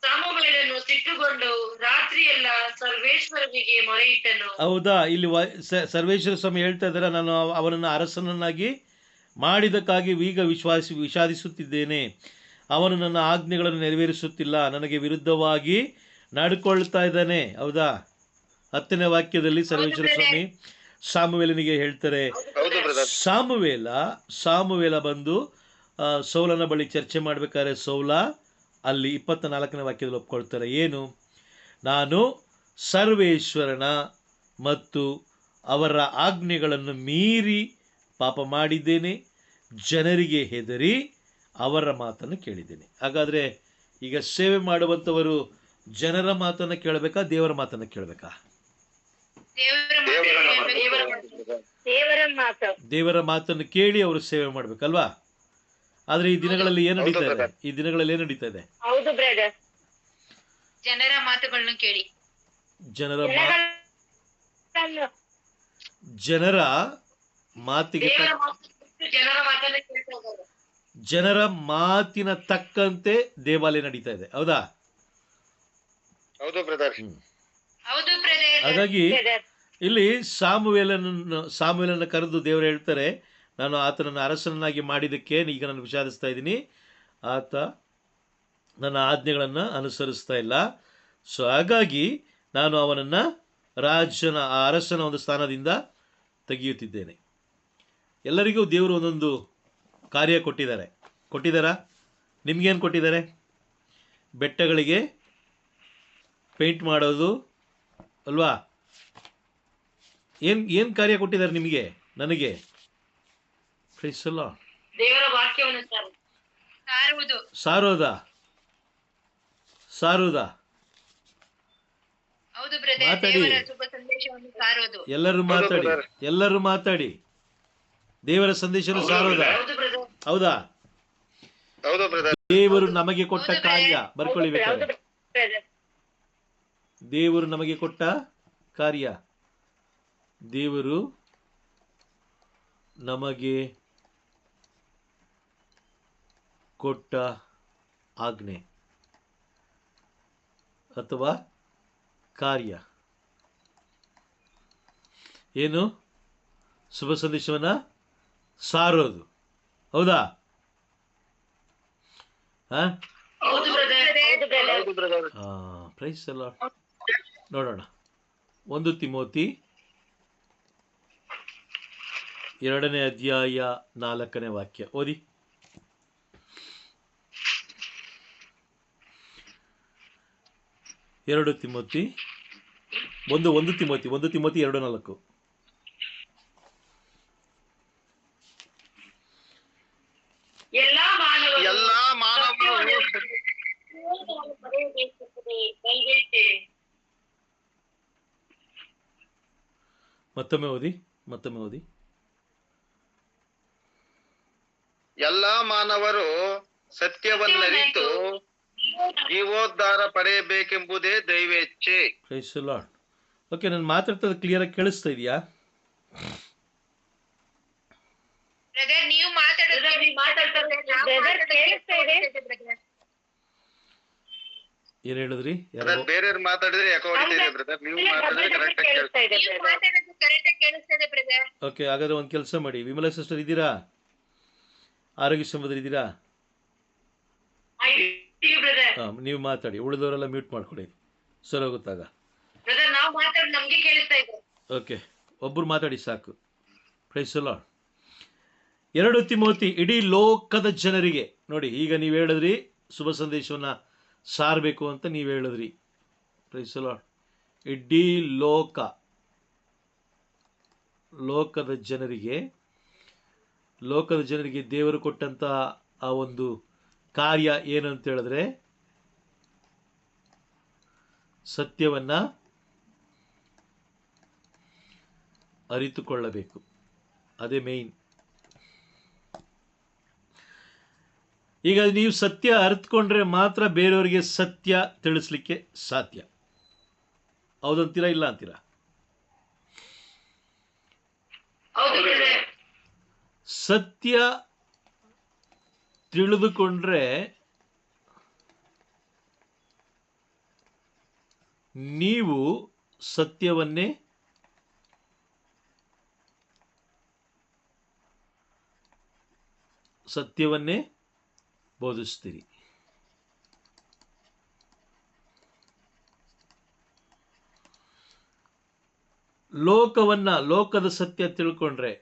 Speaker 2: ಸಾಮುವೇಲನು ಸಿಟ್ಟುಗೊಂಡು ರಾತ್ರಿಯೆಲ್ಲ ಸರ್ವೇಶ್ವರನಿಗೆ ಮೊರೆಯಿಟ್ಟನು.
Speaker 1: ಹೌದಾ? ಇಲ್ಲಿ ಸರ್ವೇಶ್ವರ ಸ್ವಾಮಿ ಹೇಳ್ತಾ ಇದ್ದಾರೆ, ನಾನು ಅವನನ್ನು ಅರಸನನ್ನಾಗಿ ಮಾಡಿದಕ್ಕಾಗಿ ಈಗ ವಿಷಾದಿಸುತ್ತಿದ್ದೇನೆ, ಅವನು ನನ್ನ ಆಜ್ಞೆಗಳನ್ನು ನೆರವೇರಿಸುತ್ತಿಲ್ಲ, ನನಗೆ ವಿರುದ್ಧವಾಗಿ ನಡ್ಕೊಳ್ತಾ ಇದ್ದಾನೆ. ಹೌದಾ? 10ನೇ ವಾಕ್ಯದಲ್ಲಿ ಸರ್ವೇಶ್ವರ ಸ್ವಾಮಿ ಸಾಮುವೇಲನಿಗೆ ಹೇಳ್ತಾರೆ. ಸಾಮುವೇಲ ಬಂದು ಸೌಲನ ಬಳಿ ಚರ್ಚೆ ಮಾಡ್ಬೇಕಾದ್ರೆ ಸೌಲ ಅಲ್ಲಿ 24ನೇ ವಾಕ್ಯದಲ್ಲಿ ಒಪ್ಕೊಳ್ತಾರೆ. ಏನು? ನಾನು ಸರ್ವೇಶ್ವರನ ಮತ್ತು ಅವರ ಆಜ್ಞೆಗಳನ್ನು ಮೀರಿ ಪಾಪ ಮಾಡಿದ್ದೇನೆ, ಜನರಿಗೆ ಹೆದರಿ ಅವರ ಮಾತನ್ನು ಕೇಳಿದ್ದೇನೆ. ಹಾಗಾದರೆ ಈಗ ಸೇವೆ ಮಾಡುವಂಥವರು ಜನರ ಮಾತನ್ನು ಕೇಳಬೇಕಾ, ದೇವರ ಮಾತನ್ನು ಕೇಳಬೇಕಾ? ದೇವರ ಮಾತನ್ನು ಕೇಳಿ ಅವರು ಸೇವೆ ಮಾಡ್ಬೇಕಲ್ವಾ? ಆದ್ರೆ ಈ ದಿನಗಳಲ್ಲಿ ಏನ್ ನಡೀತಾ ಇದೆ?
Speaker 2: ಹೌದು ಬ್ರದರ್, ಜನರ ಮಾತುಗಳನ್ನು ಕೇಳಿ
Speaker 1: ಜನರ ಮಾತಿಗೆ ಜನರ ಮಾತಿನ ತಕ್ಕಂತೆ ದೇವಾಲಯ ನಡೀತಾ ಇದೆ. ಹೌದಾ? ಹಾಗಾಗಿ ಇಲ್ಲಿ ಸಾಮುವೇಲನ ಕರೆದು ದೇವರು ಹೇಳ್ತಾರೆ, ನಾನು ಆತನನ್ನು ಅರಸನನ್ನಾಗಿ ಮಾಡಿದ್ದಕ್ಕೆ ಈಗ ನಾನು ವಿಷಾದಿಸ್ತಾ ಇದ್ದೀನಿ, ಆತ ನನ್ನ ಆಜ್ಞೆಗಳನ್ನು ಅನುಸರಿಸ್ತಾ ಇಲ್ಲ. ಸೊ ಹಾಗಾಗಿ ನಾನು ಅವನನ್ನು ಅರಸನ ಒಂದು ಸ್ಥಾನದಿಂದ ತೆಗೆಯುತ್ತಿದ್ದೇನೆ. ಎಲ್ಲರಿಗೂ ದೇವರು ಒಂದೊಂದು ಕಾರ್ಯ ಕೊಟ್ಟಿದ್ದಾರಾ? ನಿಮ್ಗೇನು ಕೊಟ್ಟಿದ್ದಾರೆ? ಬೆಟ್ಟಗಳಿಗೆ ಪೇಂಟ್ ಮಾಡೋದು ಅಲ್ವಾ? ಏನು ಕಾರ್ಯ ಕೊಟ್ಟಿದ್ದಾರೆ ನಿಮಗೆ, ನನಗೆ?
Speaker 2: ದೇವರ ವಾಕ್ಯವನ್ನು
Speaker 1: ಸಾರೋದಾ? ಮಾತಾಡಿ, ಎಲ್ಲರೂ ಮಾತಾಡಿ. ದೇವರ ಸಂದೇಶವನ್ನು ಸಾರೋದಾ? ಹೌದಾ? ದೇವರು ನಮಗೆ ಕೊಟ್ಟ ಕಾರ್ಯ ಬರ್ಕೊಳ್ಳಿಬೇಕಾದ್ರೆ, ದೇವರು ನಮಗೆ ಕೊಟ್ಟ ಕಾರ್ಯ, ದೇವರು ನಮಗೆ ಕೊಟ್ಟ ಆಜ್ಞೆ ಅಥವಾ ಕಾರ್ಯ ಏನು? ಶುಭ ಸಂದೇಶವನ್ನ ಸಾರೋದು. ಹೌದಾ? Praise the Lord. ನೋಡೋಣ, 1 ತಿಮೋತಿ 2ನೇ ಅಧ್ಯಾಯ 4ನೇ ವಾಕ್ಯ ಓದಿ. ಒಂದು ತಿಮೋತಿ 2:4.
Speaker 2: ಎಲ್ಲಾ
Speaker 1: ಮತ್ತೊಮ್ಮೆ ಓದಿ.
Speaker 3: ಎಲ್ಲಾ ಮಾನವರು ಸತ್ಯವನ್ನರಿತು ಜೀವೋದ್ಧಾರ ಪಡೆಯಬೇಕೆಂಬುದೇ ದೈವೇಚ್ಛೆ.
Speaker 1: Praise the Lord. ಓಕೆ, ನಾನು ಮಾತಾಡ್ತದೆ ಕ್ಲಿಯರ್ ಆಗಿ ಕೇಳಿಸ್ತಾ ಇದೆಯಾ?
Speaker 2: ಬ್ರದರ್ ನೀವು
Speaker 1: ಏನ್ ಹೇಳಿದ್ರಿ?
Speaker 3: ಬೇರೆಯವ್ರು ಮಾತಾಡಿದ್ರೆ ಯಾಕೋ ಹೊಡಿತಿದೆ ಬ್ರದರ್, ನೀವು ಮಾತಾಡಿದ್ರೆ ಕರೆಕ್ಟ್ ಆಗಿ ಕೇಳಿಸ್ತಾ ಇದೆ.
Speaker 1: ಓಕೆ, ಹಾಗಾದ್ರೆ ಒಂದು ಕೆಲಸ ಮಾಡಿ. ವಿಮಲಾ ಸಿಸ್ಟರ್ ಇದ್ದೀರಾ? ಆರೋಗ್ಯ ಸಂಬಂಧ ಇದ್ದೀರಾ? ಹಾಂ, ನೀವು ಮಾತಾಡಿ. ಉಳಿದವರೆಲ್ಲ ಮ್ಯೂಟ್ ಮಾಡ್ಕೊಡಿ, ಸರಿ ಹೋಗುತ್ತಾಗ. ಓಕೆ, ಒಬ್ಬರು ಮಾತಾಡಿ ಸಾಕು. Price the lord. 2 ತಿಮೋತಿ ಇಡೀ ಲೋಕದ ಜನರಿಗೆ ನೋಡಿ. ಈಗ ನೀವು ಹೇಳಿದ್ರಿ ಶುಭ ಸಂದೇಶವನ್ನು ಸಾರಬೇಕು ಅಂತ ನೀವು ಹೇಳಿದ್ರಿ. Praise the Lord. ಇಡೀ ಲೋಕದ ಜನರಿಗೆ ದೇವರು ಕೊಟ್ಟಂತ ಆ ಒಂದು ಕಾರ್ಯ ಏನು ಅಂತ ಹೇಳಿದ್ರೆ, ಸತ್ಯವನ್ನ ಅರಿತುಕೊಳ್ಳಬೇಕು. ಅದೇ ಮೇಯ್ನ್. ಈಗ ನೀವು ಸತ್ಯ ಅರಿತುಕೊಂಡ್ರೆ ಮಾತ್ರ ಬೇರೆಯವರಿಗೆ ಸತ್ಯ ತಿಳಿಸ್ಲಿಕ್ಕೆ ಸಾಧ್ಯ. ಹೌದಂತೀರಾ ಇಲ್ಲ ಅಂತೀರಾ? ಸತ್ಯ ತಿಳಿದುಕೊಂಡ್ರೆ ನೀವು ಸತ್ಯವನ್ನೇ ಬೋಧಿಸ್ತೀರಿ. ಲೋಕದ ಸತ್ಯ ತಿಳ್ಕೊಂಡ್ರೆ,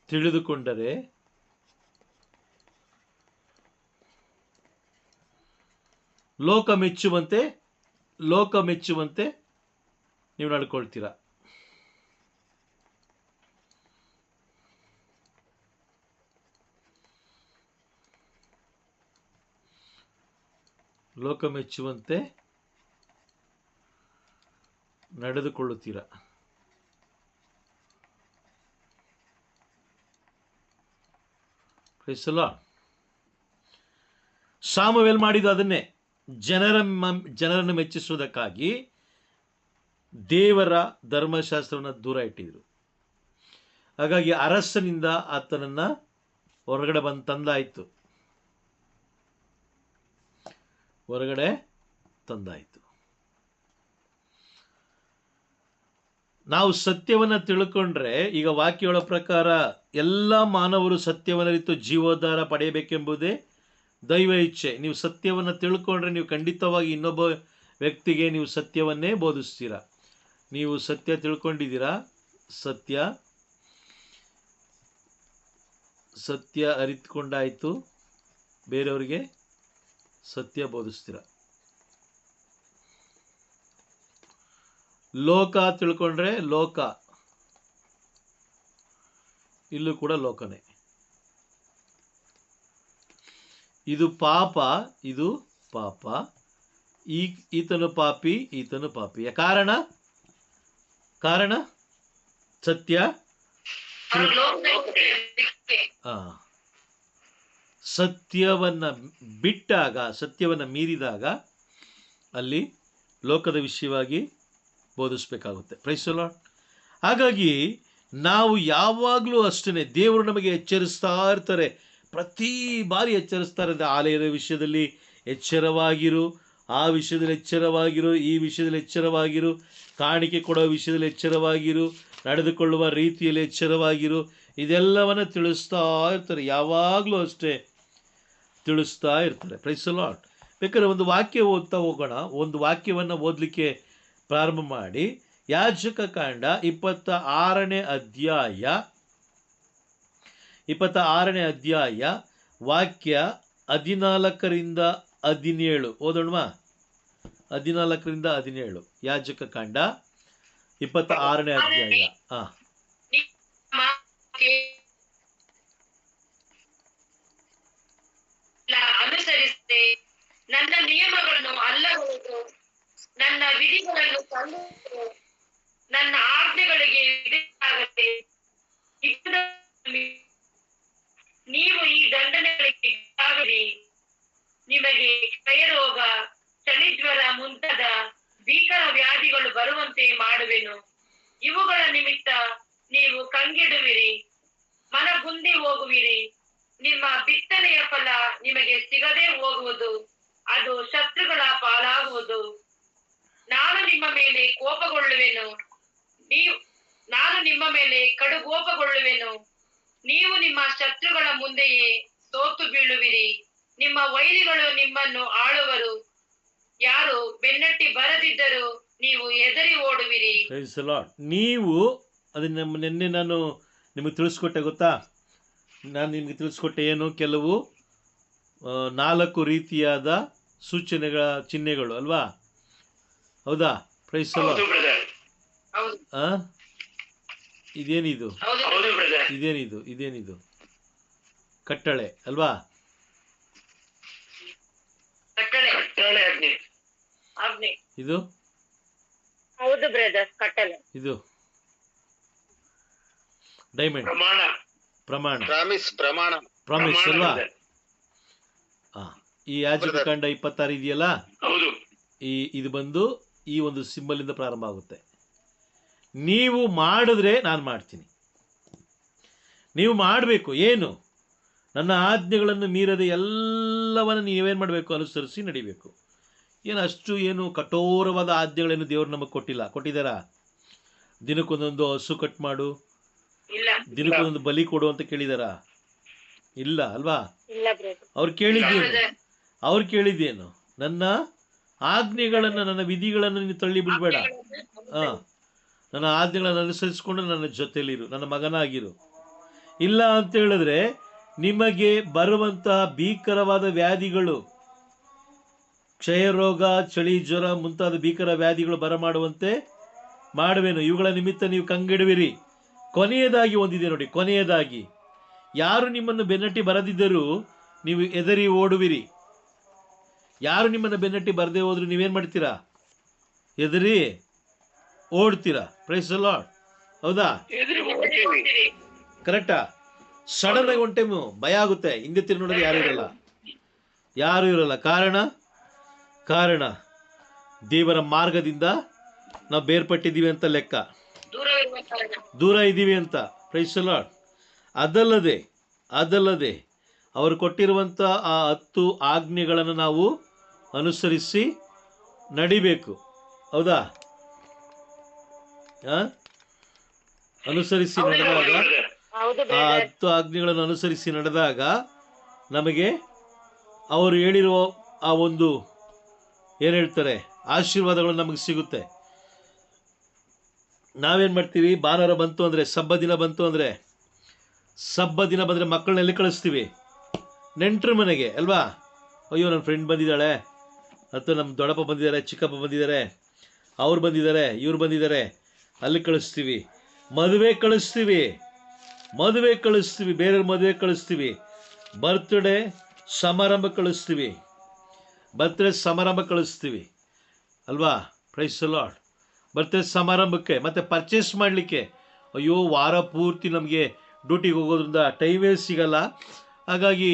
Speaker 1: ತಿಳಿದುಕೊಂಡರೆ ಲೋಕ ಮೆಚ್ಚುವಂತೆ ನೀವು ನಡ್ಕೊಳ್ತೀರಾ. ಲೋಕ ಮೆಚ್ಚುವಂತೆ ನಡೆದುಕೊಳ್ಳುತ್ತೀರಾ. Praise the Lord. ಸಾಮುವೇಲ್ ಮಾಡಿದ ಅದನ್ನೇ. ಜನರನ್ನು ಮೆಚ್ಚಿಸುವುದಕ್ಕಾಗಿ ದೇವರ ಧರ್ಮಶಾಸ್ತ್ರವನ್ನು ದೂರ ಇಟ್ಟಿದ್ರು. ಹಾಗಾಗಿ ಅರಸನಿಂದ ಆತನನ್ನ ಹೊರಗಡೆ ತಂದಾಯಿತು. ನಾವು ಸತ್ಯವನ್ನ ತಿಳ್ಕೊಂಡ್ರೆ, ಈಗ ವಾಕ್ಯಗಳ ಪ್ರಕಾರ ಎಲ್ಲ ಮಾನವರು ಸತ್ಯವನ್ನರಿತು ಜೀವೋದ್ಧಾರ ಪಡೆಯಬೇಕೆಂಬುದೇ ದೈವ ಇಚ್ಛೆ. ನೀವು ಸತ್ಯವನ್ನು ತಿಳ್ಕೊಂಡ್ರೆ ನೀವು ಖಂಡಿತವಾಗಿ ಇನ್ನೊಬ್ಬ ವ್ಯಕ್ತಿಗೆ ನೀವು ಸತ್ಯವನ್ನೇ ಬೋಧಿಸ್ತೀರಾ. ನೀವು ಸತ್ಯ ತಿಳ್ಕೊಂಡಿದ್ದೀರಾ, ಸತ್ಯ ಅರಿತುಕೊಂಡಾಯ್ತು, ಬೇರೆಯವರಿಗೆ ಸತ್ಯ ಬೋಧಿಸ್ತೀರಾ. ಲೋಕ ತಿಳ್ಕೊಂಡ್ರೆ ಇಲ್ಲೂ ಕೂಡ ಲೋಕನೇ. ಇದು ಪಾಪ, ಈತನು ಪಾಪಿ. ಕಾರಣ ಸತ್ಯ ಸತ್ಯವನ್ನ ಬಿಟ್ಟಾಗ, ಸತ್ಯವನ್ನ ಮೀರಿದಾಗ ಅಲ್ಲಿ ಲೋಕದ ವಿಷಯವಾಗಿ ಬೋಧಿಸಬೇಕಾಗುತ್ತೆ. Price the lord. ಹಾಗಾಗಿ ನಾವು ಯಾವಾಗಲೂ ಅಷ್ಟೇ, ದೇವರು ನಮಗೆ ಎಚ್ಚರಿಸ್ತಾ ಇರ್ತಾರೆ, ಪ್ರತಿ ಬಾರಿ ಎಚ್ಚರಿಸ್ತಾರೆ. ಆಲಯದ ವಿಷಯದಲ್ಲಿ ಎಚ್ಚರವಾಗಿರು, ಆ ವಿಷಯದಲ್ಲಿ ಎಚ್ಚರವಾಗಿರು, ಈ ವಿಷಯದಲ್ಲಿ ಎಚ್ಚರವಾಗಿರು, ಕಾಣಿಕೆ ಕೊಡೋ ವಿಷಯದಲ್ಲಿ ಎಚ್ಚರವಾಗಿರು, ನಡೆದುಕೊಳ್ಳುವ ರೀತಿಯಲ್ಲಿ ಎಚ್ಚರವಾಗಿರು, ಇದೆಲ್ಲವನ್ನು ತಿಳಿಸ್ತಾ ಇರ್ತಾರೆ. ಯಾವಾಗಲೂ ಅಷ್ಟೇ ತಿಳಿಸ್ತಾ ಇರ್ತಾರೆ. Praise the Lord. ಬೇಕಾದ್ರೆ ಒಂದು ವಾಕ್ಯ ಓದ್ತಾ ಹೋಗೋಣ. ಒಂದು ವಾಕ್ಯವನ್ನು ಓದಲಿಕ್ಕೆ ಪ್ರಾರಂಭ ಮಾಡಿ. ಯಾಜಕ ಕಾಂಡ 26ನೇ ಅಧ್ಯಾಯ ವಾಕ್ಯ 14ರಿಂದ 17 ಓದೋಣವಾ? 14ರಿಂದ 17 ಯಾಜಕ ಕಾಂಡ 26ನೇ ಅಧ್ಯಾಯ.
Speaker 2: ಅನುಸರಿಸಿ ನನ್ನ ನಿಯಮಗಳನ್ನು ವಿಧಿಗಳನ್ನು ತಂದು ನನ್ನ ಆಜ್ಞೆಗಳಿಗೆ ವಿಧೇಯರಾಗದೆ ನೀವು ಈ ದಂಡನೆಗಳಿಗೆ ಈಡಾಗಲಿ. ನಿಮಗೆ ಕ್ಷಯರೋಗ, ಚಳಿಜ್ವರ ಮುಂತಾದ ಭೀಕರ ವ್ಯಾಧಿಗಳು ಬರುವಂತೆ ಮಾಡುವೆನು. ಇವುಗಳ ನಿಮಿತ್ತ ನೀವು ಕಂಗೆಡುವಿರಿ, ಮನಗುಂದಿ ಹೋಗುವಿರಿ. ನಿಮ್ಮ ಬಿತ್ತನೆಯ ಫಲ ನಿಮಗೆ ಸಿಗದೆ ಹೋಗುವುದು, ಅದು ಶತ್ರುಗಳ ಪಾಲಾಗುವುದು. ನಾನು ನಿಮ್ಮ ಮೇಲೆ ಕೋಪಗೊಳ್ಳುವೆನು, ನಾನು ನಿಮ್ಮ ಮೇಲೆ ಕಡುಕೋಪಗೊಳ್ಳುವೆನು. ನೀವು ನಿಮ್ಮ ಶತ್ರುಗಳ ಮುಂದೆಯೇ ಸೋತು ಬೀಳುವಿರಿ. ನಿಮ್ಮ ವೈರಿಗಳು ನಿಮ್ಮನ್ನು ಆಳುವರು. ಯಾರು ಬೆನ್ನಟ್ಟಿ ಬರದಿದ್ದರೂ ನೀವು ಹೆದರಿ ಓಡುವಿರಿ.
Speaker 1: ನೀವು ಅದನ್ನ ನಿನ್ನೆ ನಾನು ನಿಮಗೆ ತಿಳಿಸ್ಕೊಟ್ಟೆ ಗೊತ್ತಾ? ನಾನು ನಿಮಗೆ ತಿಳಿಸ್ಕೊಟ್ಟೆ ಏನು, ಕೆಲವು 4 ರೀತಿಯಾದ ಸೂಚನೆಗಳ ಚಿಹ್ನೆಗಳು ಅಲ್ವಾ? ಹೌದಾ? ಪ್ರೈಸ್ ಇದೇನಿದು ಇದೇನಿದು ಇದೇನಿದು ಕಟ್ಟಳೆ ಅಲ್ವಾ? ಇದು
Speaker 2: ಹೌದು ಬ್ರದರ್, ಕಟ್ಟಲೆ.
Speaker 1: ಇದು ಡೈಮಂಡ್ ಪ್ರಮಾಣ ಪ್ರಾಮಿಸ್ ಅಲ್ವಾ? ಈ ಯಾಜಕಕಾಂಡ 26 ಇದೆಯಲ್ಲ, ಇದು ಬಂದು ಈ ಒಂದು ಸಿಂಬಲ್ ಇಂದ ಪ್ರಾರಂಭ ಆಗುತ್ತೆ. ನೀವು ಮಾಡಿದ್ರೆ ನಾನು ಮಾಡ್ತೀನಿ. ನೀವು ಮಾಡಬೇಕು ಏನು? ನನ್ನ ಆಜ್ಞೆಗಳನ್ನು ಮೀರದೆ ಎಲ್ಲವನ್ನು ನೀವೇನು ಮಾಡಬೇಕು? ಅನುಸರಿಸಿ ನಡಿಬೇಕು. ಏನು ಕಠೋರವಾದ ಆಜ್ಞೆಗಳನ್ನು ದೇವರು ನಮಗೆ ಕೊಟ್ಟಿದ್ದಾರಾ? ದಿನಕ್ಕೊಂದೊಂದು ಹಸು ಕಟ್ ಮಾಡು, ದಿನಕ್ಕೊಂದೊಂದು ಬಲಿ ಕೊಡು ಅಂತ ಕೇಳಿದಾರಾ? ಇಲ್ಲ ಅಲ್ವಾ? ಅವ್ರು ಕೇಳಿದ್ದೇನು? ನನ್ನ ಆಜ್ಞೆಗಳನ್ನು, ನನ್ನ ವಿಧಿಗಳನ್ನು ನೀನು ತಳ್ಳಿ ಬಿಡಬೇಡ. ನನ್ನ ಆಜ್ಞೆಗಳನ್ನು ಅನುಸರಿಸಿಕೊಂಡು ನನ್ನ ಜೊತೆಲಿರು, ನನ್ನ ಮಗನಾಗಿರು. ಇಲ್ಲ ಅಂತ ಹೇಳಿದ್ರೆ ನಿಮಗೆ ಬರುವಂತಹ ಭೀಕರವಾದ ವ್ಯಾಧಿಗಳು, ಕ್ಷಯರೋಗ, ಚಳಿ ಜ್ವರ ಮುಂತಾದ ಭೀಕರ ವ್ಯಾಧಿಗಳು ಬರಮಾಡುವಂತೆ ಮಾಡುವೆನು. ಇವುಗಳ ನಿಮಿತ್ತ ನೀವು ಕಂಗೆಡುವಿರಿ. ಕೊನೆಯದಾಗಿ ಒಂದಿದೆ ನೋಡಿ, ಕೊನೆಯದಾಗಿ ಯಾರು ನಿಮ್ಮನ್ನು ಬೆನ್ನಟ್ಟಿ ಬರದಿದ್ದರೂ ನೀವು ಹೆದರಿ ಓಡುವಿರಿ. ಯಾರು ನಿಮ್ಮನ್ನು ಬೆನ್ನಟ್ಟಿ ಬರದೇ ಹೋದ್ರು ನೀವೇನು ಮಾಡ್ತೀರಾ? ಹೆದರಿ ಓಡ್ತೀರಾ. Price the lord. ಹೌದಾ? ಕರೆಕ್ಟಾ? ಸಡನ್ ಆಗಿ ಒಂದು ಟೈಮು ಭಯ ಆಗುತ್ತೆ, ಹಿಂದೆ ತಿರುಗಿ ನೋಡಿದ್ರೆ ಯಾರು ಇರಲ್ಲ. ಕಾರಣ ದೇವರ ಮಾರ್ಗದಿಂದ ನಾವು ಬೇರ್ಪಟ್ಟಿದ್ದೀವಿ ಅಂತ ಲೆಕ್ಕ, ದೂರ ಇದ್ದೀವಿ ಅಂತ. Praise the Lord. ಅದಲ್ಲದೆ ಅವರು ಕೊಟ್ಟಿರುವಂಥ ಆ 10 ಆಜ್ಞೆಗಳನ್ನು ನಾವು ಅನುಸರಿಸಿ ನಡಿಬೇಕು. ಹೌದಾ? ಅನುಸರಿಸಿ ನಡೆದಾಗ, ಆ 10 ಆಜ್ಞೆಗಳನ್ನು ಅನುಸರಿಸಿ ನಡೆದಾಗ ನಮಗೆ ಅವರು ಹೇಳಿರುವ ಆ ಒಂದು ಏನು ಹೇಳ್ತಾರೆ ಆಶೀರ್ವಾದಗಳು ನಮಗೆ ಸಿಗುತ್ತೆ. ನಾವೇನು ಮಾಡ್ತೀವಿ? ಭಾನುವಾರ ಬಂತು ಅಂದರೆ, ಸಬ್ಬ ದಿನ ಬಂದರೆ ಮಕ್ಕಳನ್ನ ಎಲ್ಲಿ ಕಳಿಸ್ತೀವಿ? ನೆಂಟರ ಮನೆಗೆ ಅಲ್ವಾ? ಅಯ್ಯೋ ನನ್ನ ಫ್ರೆಂಡ್ ಬಂದಿದ್ದಾಳೆ, ಅಥವಾ ನಮ್ಮ ದೊಡ್ಡಪ್ಪ ಬಂದಿದ್ದಾರೆ, ಚಿಕ್ಕಪ್ಪ ಬಂದಿದ್ದಾರೆ, ಅವ್ರು ಬಂದಿದ್ದಾರೆ, ಇವ್ರು ಬಂದಿದ್ದಾರೆ, ಅಲ್ಲಿ ಕಳಿಸ್ತೀವಿ. ಮದುವೆ ಕಳಿಸ್ತೀವಿ, ಬೇರೆಯವ್ರ ಮದುವೆ ಕಳಿಸ್ತೀವಿ, ಬರ್ತ್ಡೇ ಸಮಾರಂಭ ಕಳಿಸ್ತೀವಿ ಅಲ್ವಾ? Praise the lord. ಬರ್ತ್ಡೇ ಸಮಾರಂಭಕ್ಕೆ ಮತ್ತು ಪರ್ಚೇಸ್ ಮಾಡಲಿಕ್ಕೆ, ಅಯ್ಯೋ ವಾರ ಪೂರ್ತಿ ನಮಗೆ ಡ್ಯೂಟಿಗೆ ಹೋಗೋದ್ರಿಂದ ಟೈಮೇ ಸಿಗಲ್ಲ. ಹಾಗಾಗಿ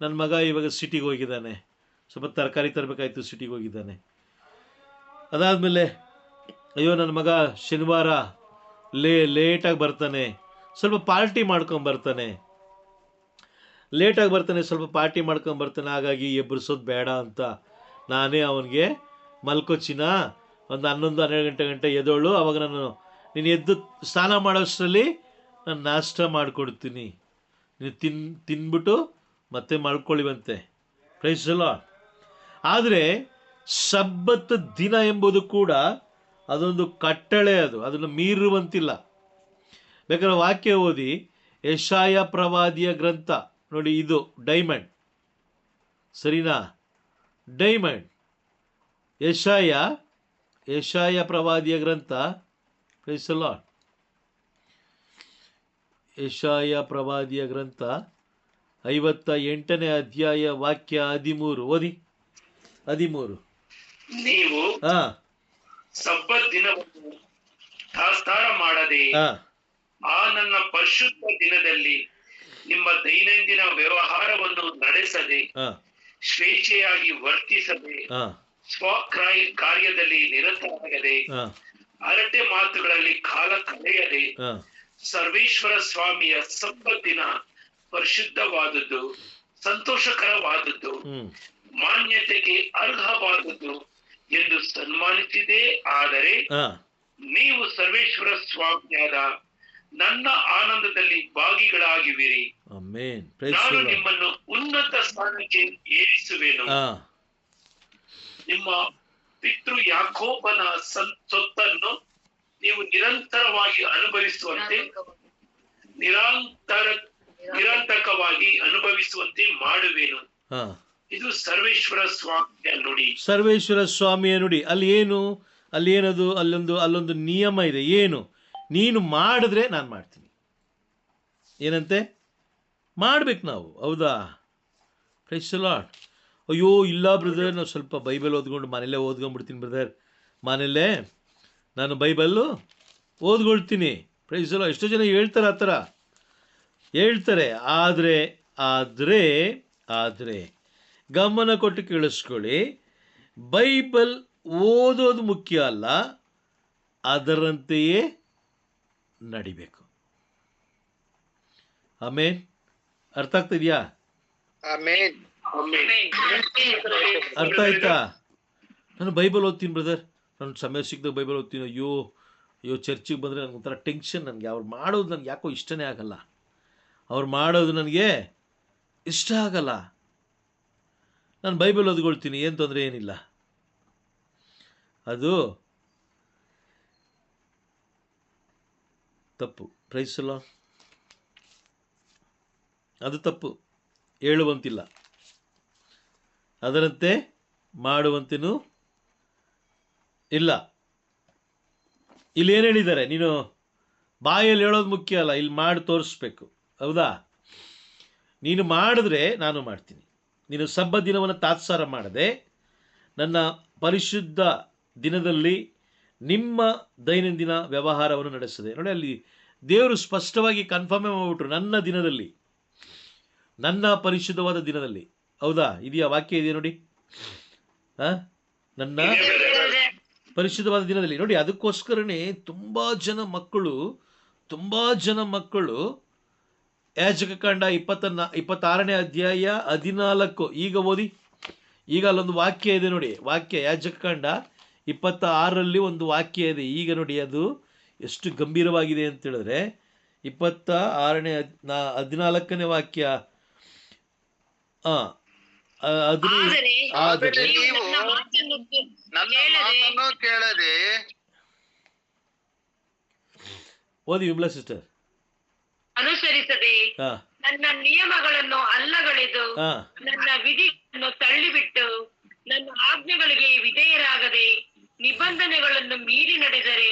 Speaker 1: ನನ್ನ ಮಗ ಇವಾಗ ಸಿಟಿಗೆ ಹೋಗಿದ್ದಾನೆ, ಸ್ವಲ್ಪ ತರಕಾರಿ ತರಬೇಕಾಯ್ತು, ಸಿಟಿಗೆ ಹೋಗಿದ್ದಾನೆ. ಅದಾದಮೇಲೆ ಅಯ್ಯೋ ನನ್ನ ಮಗ ಶನಿವಾರ ಲೇಟಾಗಿ ಬರ್ತಾನೆ, ಸ್ವಲ್ಪ ಪಾರ್ಟಿ ಮಾಡ್ಕೊಂಬರ್ತಾನೆ, ಸ್ವಲ್ಪ ಪಾರ್ಟಿ ಮಾಡ್ಕೊಂಬರ್ತಾನೆ. ಹಾಗಾಗಿ ಎಬ್ಬರಿಸೋದು ಬೇಡ ಅಂತ ನಾನೇ ಅವನಿಗೆ ಮಲ್ಕೊಚಿನ ಒಂದು 11-12 ಗಂಟೆ ಎದ್ದೋಳು, ಅವಾಗ ನೀನು ಎದ್ದು ಸ್ನಾನ ಮಾಡೋಷ್ಟರಲ್ಲಿ ನಾನು ನಾಷ್ಟ ಮಾಡಿಕೊಡ್ತೀನಿ, ನೀನು ತಿನ್ಬಿಟ್ಟು ಮತ್ತೆ ಮಲ್ಕೊಳ್ಳಿವಂತೆ. Price the Lord. ಆದರೆ ಸಬ್ಬತ್ ದಿನ ಎಂಬುದು ಕೂಡ ಅದೊಂದು ಕಟ್ಟಳೆ, ಅದನ್ನು ಮೀರುವಂತಿಲ್ಲ. ಬೇಕಾದ್ರೆ ವಾಕ್ಯ ಓದಿ, ಯೆಶಾಯ ಪ್ರವಾದಿಯ ಗ್ರಂಥ ನೋಡಿ, ಇದು ಡೈಮಂಡ್, ಸರಿನಾ? ಡೈಮಂಡ್ ಯೆಶಾಯ ಪ್ರವಾದಿಯ ಗ್ರಂಥ. Price the lord. ಯೆಶಾಯ ಪ್ರವಾದಿಯ ಗ್ರಂಥ 58ನೇ ಅಧ್ಯಾಯ ವಾಕ್ಯ 13 ಓದಿ. 13.
Speaker 4: ನೀವು ಸಬ್ಬತ್ ದಿನವನ್ನು ತಾತ್ಸಾರ ಮಾಡದೆ ಆ ನನ್ನ ಪರಿಶುದ್ಧ ದಿನದಲ್ಲಿ ನಿಮ್ಮ ದೈನಂದಿನ ವ್ಯವಹಾರವನ್ನು ನಡೆಸದೆ ಸ್ವೇಚ್ಛೆಯಾಗಿ ವರ್ತಿಸದೆ ಕಾರ್ಯದಲ್ಲಿ ನಿರತರಾಗದೆ ಹರಟೆ ಮಾತುಗಳಲ್ಲಿ ಕಾಲ ಕಳೆಯದೆ ಸರ್ವೇಶ್ವರ ಸ್ವಾಮಿಯ ಸಬ್ಬತ್ತಿನ ಪರಿಶುದ್ಧವಾದದ್ದು, ಸಂತೋಷಕರವಾದದ್ದು, ಮಾನ್ಯತೆಗೆ ಅರ್ಹವಾದದ್ದು ಎಂದು ಸನ್ಮಾನಿಸಿದೆ. ಆದರೆ ನೀವು ಸರ್ವೇಶ್ವರ ಸ್ವಾಮಿಯಾದ ನನ್ನ ಆನಂದದಲ್ಲಿ ಭಾಗಿಗಳಾಗಿವಿರಿ. ನಾನು ನಿಮ್ಮನ್ನು ಉನ್ನತ ಸ್ಥಾನಕ್ಕೆ ಏರಿಸುವೆನು. ನಿಮ್ಮ ಪಿತೃ ಯಾಕೋಬನ ಸೊತ್ತನ್ನು ನೀವು ನಿರಂತರವಾಗಿ ಅನುಭವಿಸುವಂತೆ, ನಿರಂತರವಾಗಿ ಅನುಭವಿಸುವಂತೆ ಮಾಡುವೆನು. ಇದು ಸರ್ವೇಶ್ವರ ಸ್ವಾಮಿಯ ನುಡಿ.
Speaker 1: ಸರ್ವೇಶ್ವರ ಸ್ವಾಮಿಯ ನುಡಿ. ಅಲ್ಲಿ ಏನದು? ಅಲ್ಲೊಂದು ನಿಯಮ ಇದೆ. ಏನು? ನೀನು ಮಾಡಿದ್ರೆ ನಾನು ಮಾಡ್ತೀನಿ. ಏನಂತೆ? ಮಾಡ್ಬೇಕು ನಾವು. ಹೌದಾ? Praise the Lord. ಅಯ್ಯೋ ಇಲ್ಲ ಬ್ರದರ್, ನಾವು ಸ್ವಲ್ಪ ಬೈಬಲ್ ಓದ್ಕೊಂಡು ಮನೇಲೇ ಓದ್ಕೊಂಡ್ಬಿಡ್ತೀನಿ ಬ್ರದರ್, ಮನೇಲೇ ನಾನು ಬೈಬಲ್ಲು ಓದ್ಕೊಳ್ತೀನಿ. Praise the Lord. ಎಷ್ಟೋ ಜನ ಹೇಳ್ತಾರೆ, ಆ ಥರ ಹೇಳ್ತಾರೆ. ಆದರೆ ಗಮನ ಕೊಟ್ಟು ಕೇಳಿಸ್ಕೊಳ್ಳಿ, ಬೈಬಲ್ ಓದೋದು ಮುಖ್ಯ ಅಲ್ಲ, ಅದರಂತೆಯೇ ನಡಿಬೇಕು. ಆಮೇನ್. ಅರ್ಥ ಆಗ್ತಿದ್ಯಾ? ಅರ್ಥ ಆಯ್ತಾ? ನಾನು ಬೈಬಲ್ ಓದ್ತೀನಿ ಬ್ರದರ್, ನಾನು ಸಮಯ ಸಿಕ್ಕಿದಾಗ ಬೈಬಲ್ ಓದ್ತೀನಿ. ಅಯ್ಯೋ ಚರ್ಚಿಗೆ ಬಂದರೆ ನನಗೆ ಒಂಥರ ಟೆನ್ಷನ್. ನನಗೆ ಅವ್ರು ಮಾಡೋದು ನನಗೆ ಯಾಕೋ ಇಷ್ಟನೇ ಆಗಲ್ಲ. ಅವ್ರು ಮಾಡೋದು ನನಗೆ ಇಷ್ಟ ಆಗಲ್ಲ. ನಾನು ಬೈಬಲ್ ಓದ್ಕೊಳ್ತೀನಿ, ಏನು ತೊಂದರೆ ಏನಿಲ್ಲ. ಅದು ತಪ್ಪು. Praise the Lord. ಅದು ತಪ್ಪು. ಹೇಳುವಂತಿಲ್ಲ, ಅದರಂತೆ ಮಾಡುವಂತೆನೂ ಇಲ್ಲ. ಇಲ್ಲಿ ಏನು ಹೇಳಿದ್ದಾರೆ? ನೀನು ಬಾಯಲ್ಲಿ ಹೇಳೋದು ಮುಖ್ಯ ಅಲ್ಲ, ಇಲ್ಲಿ ಮಾಡಿ ತೋರಿಸ್ಬೇಕು. ಹೌದಾ? ನೀನು ಮಾಡಿದ್ರೆ ನಾನು ಮಾಡ್ತೀನಿ. ನೀನು ಸಬ್ಬತ್ ದಿನವನ್ನು ತಾತ್ಸಾರ ಮಾಡದೆ ನನ್ನ ಪರಿಶುದ್ಧ ದಿನದಲ್ಲಿ ನಿಮ್ಮ ದೈನಂದಿನ ವ್ಯವಹಾರವನ್ನು ನಡೆಸದೆ. ನೋಡಿ, ಅಲ್ಲಿ ದೇವರು ಸ್ಪಷ್ಟವಾಗಿ ಕನ್ಫರ್ಮೇ ಮಾಡಿಬಿಟ್ರು, ನನ್ನ ದಿನದಲ್ಲಿ, ನನ್ನ ಪರಿಶುದ್ಧವಾದ ದಿನದಲ್ಲಿ. ಹೌದಾ? ಇದೆಯಾ? ವಾಕ್ಯ ಇದೆಯಾ ನೋಡಿ. ನನ್ನ ಪರಿಶುದ್ಧವಾದ ದಿನದಲ್ಲಿ. ನೋಡಿ, ಅದಕ್ಕೋಸ್ಕರನೇ ತುಂಬ ಜನ ಮಕ್ಕಳು ಯಾಜಕಕಾಂಡ 26ನೇ ಅಧ್ಯಾಯ 14 ಈಗ ಓದಿ. ಈಗ ಅಲ್ಲೊಂದು ವಾಕ್ಯ ಇದೆ ನೋಡಿ. ವಾಕ್ಯ ಯಾಜಕಕಾಂಡ 26ರಲ್ಲಿ ಒಂದು ವಾಕ್ಯ ಇದೆ. ಈಗ ನೋಡಿ, ಅದು ಎಷ್ಟು ಗಂಭೀರವಾಗಿದೆ ಅಂತ ಹೇಳಿದ್ರೆ, 26ನೇ 14ನೇ ವಾಕ್ಯ.
Speaker 3: ಆದರೆ ನೀವು ನನ್ನ ಮಾತನ್ನು ಕೇಳದೆ.
Speaker 1: ಓದಿ ವಿಮಲಾ ಸಿಸ್ಟರ್.
Speaker 2: ಅನುಸರಿಸದೆ ನನ್ನ ನಿಯಮಗಳನ್ನು ಅಲ್ಲಗಳೆದು ನನ್ನ ವಿಧಿಗಳನ್ನು ತಳ್ಳಿಬಿಟ್ಟು ನನ್ನ ಆಜ್ಞೆಗಳಿಗೆ ವಿಧೇಯರಾಗದೆ ನಿಬಂಧನೆಗಳನ್ನು ಮೀರಿ ನಡೆದರೆ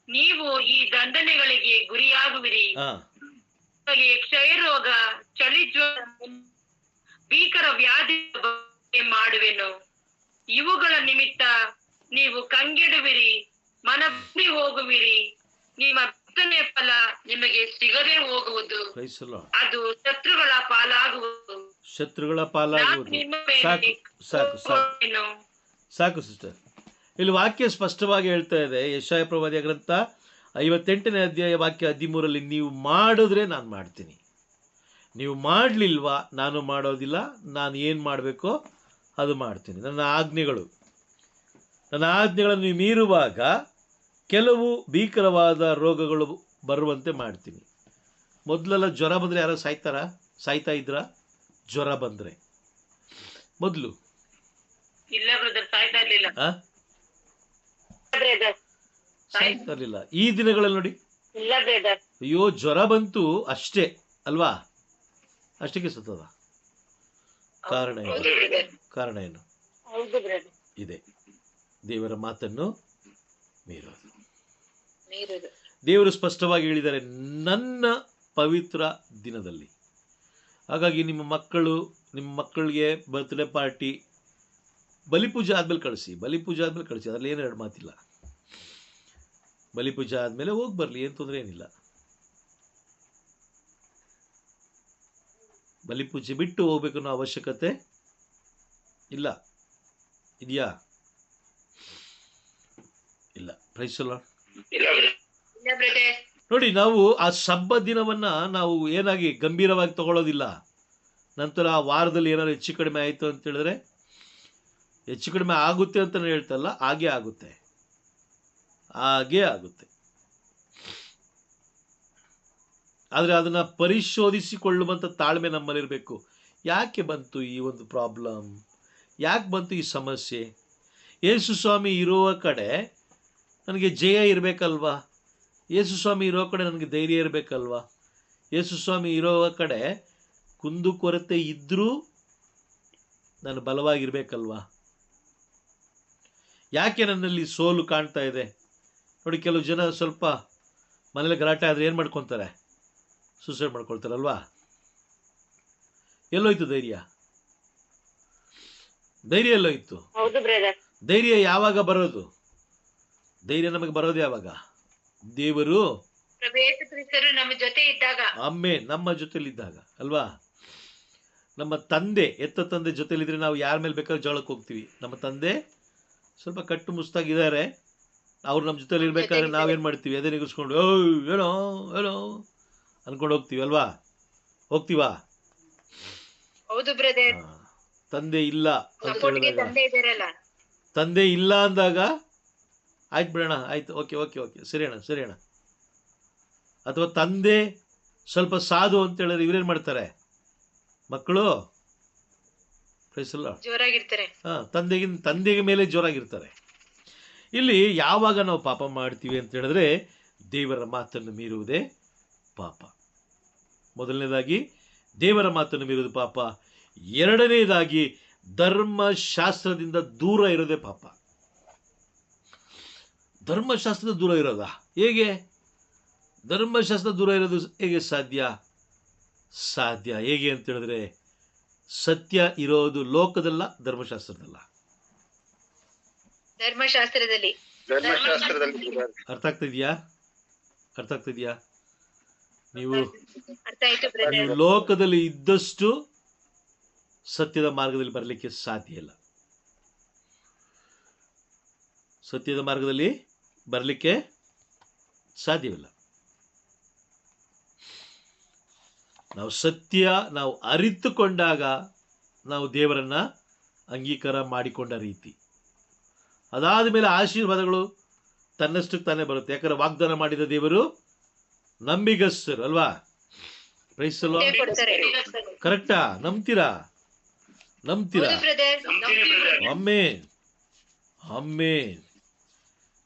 Speaker 2: ನೀವು ಈ ದಂಡನೆಗಳಿಗೆ ಗುರಿಯಾಗುವಿರಿ. ಕ್ಷಯರೋಗ, ಚಳಿಜ್ವರ, ಭೀಕರ ವ್ಯಾಧಿ ಮಾಡುವೆನು. ಇವುಗಳ ನಿಮಿತ್ತ ನೀವು ಕಂಗೆಡುವಿರಿ, ಮನಬಿ ಹೋಗುವಿರಿ. ನಿಮ್ಮ ಬಿತ್ತನೆಯ ಫಲ ನಿಮಗೆ ಸಿಗದೆ ಹೋಗುವುದು. ಅದು ಶತ್ರುಗಳ ಪಾಲಾಗುವುದು.
Speaker 1: ಸಾಕು ಸಿಸ್ಟರ್. ಇಲ್ಲಿ ವಾಕ್ಯ ಸ್ಪಷ್ಟವಾಗಿ ಹೇಳ್ತಾ ಇದೆ. ಯೆಶಾಯ ಪ್ರವಾದಿಯ ಗ್ರಂಥ 58ನೇ ಅಧ್ಯಾಯ ವಾಕ್ಯ 13ರಲ್ಲಿ, ನೀವು ಮಾಡಿದ್ರೆ ನಾನು ಮಾಡ್ತೀನಿ, ನೀವು ಮಾಡಲಿಲ್ವಾ ನಾನು ಮಾಡೋದಿಲ್ಲ. ನಾನು ಏನು ಮಾಡಬೇಕೋ ಅದು ಮಾಡ್ತೀನಿ. ನನ್ನ ಆಜ್ಞೆಗಳನ್ನು ನೀವು ಮೀರುವಾಗ ಕೆಲವು ಭೀಕರವಾದ ರೋಗಗಳು ಬರುವಂತೆ ಮಾಡ್ತೀನಿ. ಮೊದಲೆಲ್ಲ ಜ್ವರ ಬಂದರೆ ಯಾರೋ ಸಾಯ್ತಾ ಇದ್ರ? ಜ್ವರ ಬಂದರೆ ಮೊದಲು ಸಾಯ್ತಾ ಇರಲಿಲ್ಲ. ಈ ದಿನಗಳಲ್ಲಿ ನೋಡಿ, ಅಯ್ಯೋ ಜ್ವರ ಬಂತು ಅಷ್ಟೇ ಅಲ್ವಾ, ಅಷ್ಟಕ್ಕೆ ಸತ್ತದ. ಕಾರಣ ಏನು? ಇದೆ, ದೇವರ ಮಾತನ್ನು ಮೀರೋದು. ದೇವರು ಸ್ಪಷ್ಟವಾಗಿ ಹೇಳಿದ್ದಾರೆ, ನನ್ನ ಪವಿತ್ರ ದಿನದಲ್ಲಿ. ಹಾಗಾಗಿ ನಿಮ್ಮ ಮಕ್ಕಳಿಗೆ ಬರ್ತ್ಡೇ ಪಾರ್ಟಿ ಬಲಿಪೂಜೆ ಆದ್ಮೇಲೆ ಕಳಿಸಿ. ಅದರಲ್ಲಿ ಏನು ಎರಡು ಮಾತಿಲ್ಲ. ಬಲಿಪೂಜೆ ಆದಮೇಲೆ ಹೋಗಿ ಬರಲಿ, ಏನು ತೊಂದರೆ ಏನಿಲ್ಲ. ಬಲಿಪೂಜೆ ಬಿಟ್ಟು ಹೋಗ್ಬೇಕು ಅನ್ನೋ ಅವಶ್ಯಕತೆ ಇಲ್ಲ. ಇದೆಯಾ? ಇಲ್ಲ. Praise the Lord. ನೋಡಿ, ನಾವು ಆ ಸಬ್ಬತ್ ದಿನವನ್ನ ನಾವು ಏನಾಗಿ ಗಂಭೀರವಾಗಿ ತಗೊಳ್ಳೋದಿಲ್ಲ. ನಂತರ ಆ ವಾರದಲ್ಲಿ ಏನಾದ್ರು ಹೆಚ್ಚು ಕಡಿಮೆ ಆಯಿತು ಅಂತ ಹೇಳಿದ್ರೆ, ಹೆಚ್ಚು ಕಡಿಮೆ ಆಗುತ್ತೆ ಅಂತ ಹೇಳ್ತಲ್ಲ, ಹಾಗೇ ಆಗುತ್ತೆ, ಹಾಗೇ ಆಗುತ್ತೆ. ಆದರೆ ಅದನ್ನು ಪರಿಶೋಧಿಸಿಕೊಳ್ಳುವಂಥ ತಾಳ್ಮೆ ನಮ್ಮಲ್ಲಿರಬೇಕು. ಯಾಕೆ ಬಂತು ಈ ಒಂದು ಪ್ರಾಬ್ಲಮ್, ಯಾಕೆ ಬಂತು ಈ ಸಮಸ್ಯೆ? ಯೇಸು ಸ್ವಾಮಿ ಇರುವ ಕಡೆ ನನಗೆ ಜಯ ಇರಬೇಕಲ್ವಾ? ಯೇಸು ಸ್ವಾಮಿ ಇರೋ ಕಡೆ ನನಗೆ ಧೈರ್ಯ ಇರಬೇಕಲ್ವಾ? ಯೇಸು ಸ್ವಾಮಿ ಇರೋ ಕಡೆ ಕುಂದುಕೊರತೆ ಇದ್ದರೂ ನಾನು ಬಲವಾಗಿರಬೇಕಲ್ವಾ? ಯಾಕೆ ನನ್ನಲ್ಲಿ ಸೋಲು ಕಾಣ್ತಾ ಇದೆ? ನೋಡಿ, ಕೆಲವು ಜನ ಸ್ವಲ್ಪ ಮನೇಲಿ ಗಲಾಟೆ ಆದರೆ ಏನು ಮಾಡ್ಕೊತಾರೆ? ಸೂಸೈಡ್ ಮಾಡ್ಕೊಳ್ತಾರಲ್ವಾ? ಎಲ್ಲೋಯ್ತು ಧೈರ್ಯ? ಧೈರ್ಯ ಎಲ್ಲೋಯ್ತು? ಧೈರ್ಯ ಯಾವಾಗ ಬರೋದು? ಧೈರ್ಯ ನಮಗೆ ಬರೋದು ಯಾವಾಗ? ದೇವರು
Speaker 2: ನಮ್ಮ ಜೊತೆ ಇದ್ದಾಗ,
Speaker 1: ಅಮ್ಮೆ ನಮ್ಮ ಜೊತೆಲಿದ್ದಾಗ ಅಲ್ವಾ? ನಮ್ಮ ತಂದೆ, ಎತ್ತ ತಂದೆ ಜೊತೆಲಿದ್ರೆ ನಾವು ಯಾರ ಮೇಲೆ ಬೇಕಾದ್ರೂ ಜಗಳಕ್ಕೆ ಹೋಗ್ತೀವಿ. ನಮ್ಮ ತಂದೆ ಸ್ವಲ್ಪ ಕಟ್ಟು ಮುಸ್ತಾಗಿದ್ದಾರೆ, ಅವ್ರು ನಮ್ಮ ಜೊತೆಲಿ ಇರ್ಬೇಕಾದ್ರೆ ನಾವೇನು ಮಾಡ್ತೀವಿ? ಅದೇ ನಿಗಿಸ್ಕೊಂಡು ಏನೋ ಏನೋ ಅನ್ಕೊಂಡು ಹೋಗ್ತೀವಿ ಅಲ್ವಾ? ಹೋಗ್ತೀವಾ?
Speaker 2: ಹೌದು ಬ್ರದರ್.
Speaker 1: ತಂದೆ ಇಲ್ಲ ಅಂತ ಹೇಳಿದಾಗ,
Speaker 2: ತಂದೆ ಇದಾರಲ್ಲ,
Speaker 1: ತಂದೆ ಇಲ್ಲ ಅಂದಾಗ ಆಯ್ತು ಬಿಡೋಣ, ಆಯ್ತು, ಓಕೆ ಓಕೆ ಓಕೆ, ಸರಿ ಅಣ್ಣ ಸರಿ ಅಣ್ಣ. ಅಥವಾ ತಂದೆ ಸ್ವಲ್ಪ ಸಾಧು ಅಂತ ಹೇಳಿದ್ರೆ ಇವ್ರೇನು ಮಾಡ್ತಾರೆ? ಮಕ್ಕಳು
Speaker 2: ಜೋರಾಗಿರ್ತಾರೆ.
Speaker 1: ತಂದೆಗೆ ಮೇಲೆ ಜೋರಾಗಿರ್ತಾರೆ. ಇಲ್ಲಿ ಯಾವಾಗ ನಾವು ಪಾಪ ಮಾಡ್ತೀವಿ ಅಂತ ಹೇಳಿದ್ರೆ, ದೇವರ ಮಾತನ್ನು ಮೀರುವುದೇ ಪಾಪ. ಮೊದಲನೇದಾಗಿ ದೇವರ ಮಾತನ್ನು ಮೀರುವುದು ಪಾಪ. ಎರಡನೇದಾಗಿ ಧರ್ಮಶಾಸ್ತ್ರದಿಂದ ದೂರ ಇರೋದೇ ಪಾಪ. ಧರ್ಮಶಾಸ್ತ್ರದ ದೂರ ಇರೋದಾ? ಹೇಗೆ? ಧರ್ಮಶಾಸ್ತ್ರ ದೂರ ಇರೋದು ಹೇಗೆ ಸಾಧ್ಯ? ಹೇಗೆ ಅಂತ ಹೇಳಿದ್ರೆ, ಸತ್ಯ ಇರೋದು ಲೋಕದಲ್ಲ, ಧರ್ಮಶಾಸ್ತ್ರದಲ್ಲ.
Speaker 2: ಧರ್ಮಶಾಸ್ತ್ರದಲ್ಲಿ.
Speaker 1: ಅರ್ಥ ಆಗ್ತಿದ್ಯಾ? ನೀವು ಲೋಕದಲ್ಲಿ ಇದ್ದಷ್ಟು ಸತ್ಯದ ಮಾರ್ಗದಲ್ಲಿ ಬರಲಿಕ್ಕೆ ಸಾಧ್ಯ ಇಲ್ಲ. ಸತ್ಯದ ಮಾರ್ಗದಲ್ಲಿ ಬರಲಿಕ್ಕೆ ಸಾಧ್ಯವಿಲ್ಲ. ನಾವು ಅರಿತುಕೊಂಡಾಗ ನಾವು ದೇವರನ್ನ ಅಂಗೀಕಾರ ಮಾಡಿಕೊಂಡ ರೀತಿ. ಅದಾದ ಮೇಲೆ ಆಶೀರ್ವಾದಗಳು ತನ್ನಷ್ಟಕ್ಕೆ ತಾನೇ ಬರುತ್ತೆ. ಯಾಕಂದ್ರೆ ವಾಗ್ದಾನ ಮಾಡಿದ ದೇವರು ನಂಬಿಗಸ್ತರು ಅಲ್ವಾ? Praise the Lord. ಕರೆಕ್ಟಾ? ನಂಬ್ತೀರಾ? ಆಮೆನ್.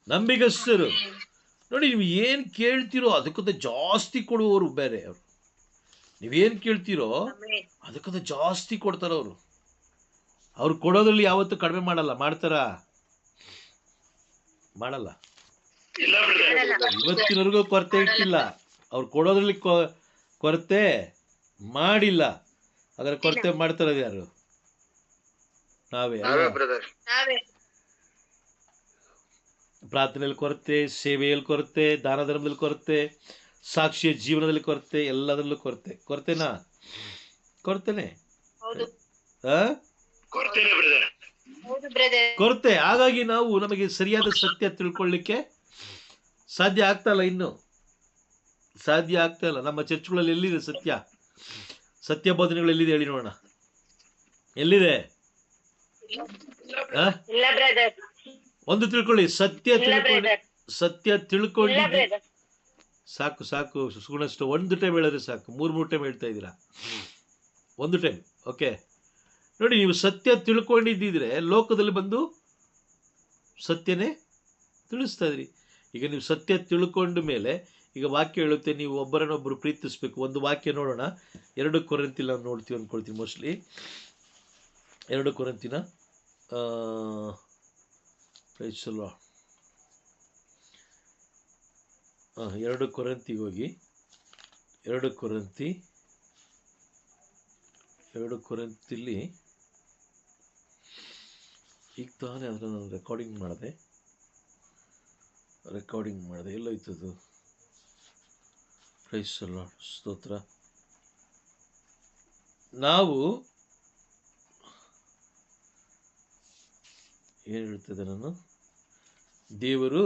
Speaker 1: ನಂಬಿಗಸ್ತರು. ನೋಡಿ, ನೀವು ಏನು ಕೇಳ್ತೀರೋ ಅದಕ್ಕಿಂತ ಜಾಸ್ತಿ ಕೊಡುವವರು ಬೇರೆ ಅವರು. ನೀವೇನು ಕೇಳ್ತೀರೋ ಅದಕ್ಕಿಂತ ಜಾಸ್ತಿ ಕೊಡ್ತಾರೆ ಅವರು. ಅವ್ರು ಕೊಡೋದ್ರಲ್ಲಿ ಯಾವತ್ತೂ ಕಡಿಮೆ ಮಾಡಲ್ಲ. ಮಾಡ್ತಾರಾ? ಮಾಡಲ್ಲ. ಇವತ್ತಿನವರೆಗೂ ಕೊರತೆ ಇಟ್ಟಿಲ್ಲ. ಅವ್ರು ಕೊಡೋದ್ರಲ್ಲಿ ಕೊರತೆ ಮಾಡಿಲ್ಲ. ಹಾಗಾದ್ರೆ ಕೊರತೆ ಮಾಡ್ತಾರದು ಯಾರು? ನಾವೇ. ಪ್ರಾರ್ಥನೆಯಲ್ಲಿ ಕೊರತೆ, ಸೇವೆಯಲ್ಲಿ ಕೊರತೆ, ದಾನ ಧರ್ಮದಲ್ಲಿ ಕೊರತೆ, ಸಾಕ್ಷಿಯ ಜೀವನದಲ್ಲಿ ಕೊರತೆ, ಎಲ್ಲದರಲ್ಲೂ ಕೊರತೆನಾ? ಕೊರತೆನೆ. ಕೊರತೆ. ಹಾಗಾಗಿ ನಮಗೆ ಸರಿಯಾದ ಸತ್ಯ ತಿಳ್ಕೊಳ್ಳಿಕ್ಕೆ ಸಾಧ್ಯ ಆಗ್ತಾ ಇಲ್ಲ. ನಮ್ಮ ಚರ್ಚ್ಗಳಲ್ಲಿ ಎಲ್ಲಿದೆ ಸತ್ಯ ಬೋಧನೆಗಳು ಎಲ್ಲಿದೆ ಹೇಳಿ ನೋಡೋಣ? ಎಲ್ಲಿದೆ? ಒಂದು ತಿಳ್ಕೊಳ್ಳಿ, ಸತ್ಯ ತಿಳ್ಕೊಂಡಿದ್ದೆ ಸಾಕು. ಸುಗುಣಷ್ಟು ಒಂದು ಟೈಮ್ ಹೇಳಿದ್ರೆ ಸಾಕು. 3 ಟೈಮ್ ಹೇಳ್ತಾ ಇದ್ದೀರಾ. ಒಂದು ಟೈಮ್. ಓಕೆ, ನೋಡಿ, ನೀವು ಸತ್ಯ ತಿಳ್ಕೊಂಡಿದ್ದಿದ್ರೆ ಲೋಕದಲ್ಲಿ ಬಂದು ಸತ್ಯನೇ ತಿಳಿಸ್ತಾ ಇದ್ರಿ. ಈಗ ನೀವು ಸತ್ಯ ತಿಳ್ಕೊಂಡ ಮೇಲೆ ಈಗ ವಾಕ್ಯ ಹೇಳುತ್ತೆ, ನೀವು ಒಬ್ಬರನ್ನೊಬ್ಬರು ಪ್ರೀತಿಸ್ಬೇಕು. ಒಂದು ವಾಕ್ಯ ನೋಡೋಣ. 2 ಕೊರಿಂಥಿಯಲ್ಲಿ ನಾವು ನೋಡ್ತೀವಿ ಅಂದ್ಕೊಳ್ತೀವಿ ಮೋಸ್ಟ್ಲಿ. 2 ಕೊರಿಂಥಿನ 2 ಕೊರಿಂಥಿಗೆ ಹೋಗಿ. 2 ಕೊರಿಂಥಿಲಿ ಈಗ ತಾನೇ ಅದನ್ನು ನಾನು ರೆಕಾರ್ಡಿಂಗ್ ಮಾಡಿದೆ. ರೆಕಾರ್ಡಿಂಗ್ ಮಾಡಿದೆ, ಎಲ್ಲೋಯ್ತದು? ಪ್ರೈಸ್ ದಿ ಲಾರ್ಡ್, ಸ್ತೋತ್ರ. ನಾವು ಏನು ಹೇಳ್ತಿದ್ದೆ ನಾನು? ದೇವರು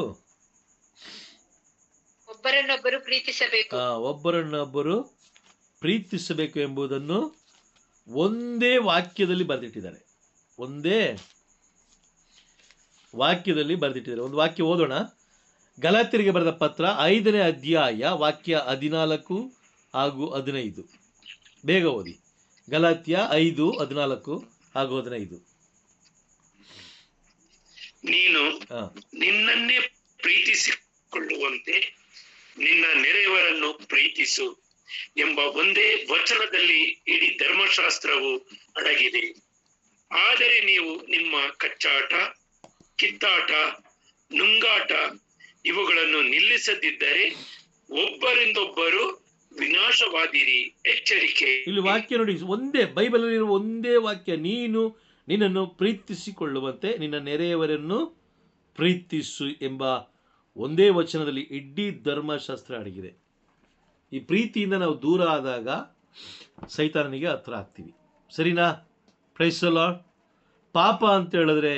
Speaker 2: ಒಬ್ಬರನ್ನೊಬ್ಬರು ಪ್ರೀತಿಸಬೇಕು.
Speaker 1: ಒಬ್ಬರನ್ನೊಬ್ಬರು ಪ್ರೀತಿಸಬೇಕು ಎಂಬುದನ್ನು ಒಂದೇ ವಾಕ್ಯದಲ್ಲಿ ಬರೆದಿಟ್ಟಿದ್ದಾರೆ. ಒಂದೇ ವಾಕ್ಯದಲ್ಲಿ ಬರೆದಿಟ್ಟಿದ್ದಾರೆ. ಒಂದು ವಾಕ್ಯ ಓದೋಣ. ಗಲಾತ್ಯರಿಗೆ ಬರೆದ ಪತ್ರ 5ನೇ ಅಧ್ಯಾಯ ವಾಕ್ಯ 14 ಹಾಗೂ 15. ಬೇಗ ಓದಿ. ಗಲಾತ್ಯ 5, 14 ಹಾಗೂ 15.
Speaker 4: ನೀನು ನಿನ್ನನ್ನೇ ಪ್ರೀತಿಸಿಕೊಳ್ಳುವಂತೆ ನಿನ್ನ ನೆರೆಯವರನ್ನು ಪ್ರೀತಿಸು ಎಂಬ ಒಂದೇ ವಚನದಲ್ಲಿ ಇಡೀ ಧರ್ಮಶಾಸ್ತ್ರವು ಅಡಗಿದೆ. ಆದರೆ ನೀವು ನಿಮ್ಮ ಕಚ್ಚಾಟ, ಕಿತ್ತಾಟ, ನುಂಗಾಟ ಇವುಗಳನ್ನು ನಿಲ್ಲಿಸದಿದ್ದರೆ ಒಬ್ಬರಿಂದೊಬ್ಬರು ವಿನಾಶವಾದಿರಿ. ಎಚ್ಚರಿಕೆ.
Speaker 1: ಇಲ್ಲಿ ವಾಕ್ಯ ನೋಡಿ, ಒಂದೇ ಬೈಬಲ್ ಅಲ್ಲಿ ಒಂದೇ ವಾಕ್ಯ. ನೀನು ನಿನ್ನನ್ನು ಪ್ರೀತಿಸಿಕೊಳ್ಳುವಂತೆ ನಿನ್ನ ನೆರೆಯವರನ್ನು ಪ್ರೀತಿಸು ಎಂಬ ಒಂದೇ ವಚನದಲ್ಲಿ ಇಡೀ ಧರ್ಮಶಾಸ್ತ್ರ ಅಡಗಿದೆ. ಈ ಪ್ರೀತಿಯಿಂದ ನಾವು ದೂರ ಆದಾಗ ಸೈತಾನನಿಗೆ ಹತ್ರ ಆಗ್ತೀವಿ. ಸರಿನಾ? Praise the Lord. ಪಾಪ ಅಂತ ಹೇಳಿದ್ರೆ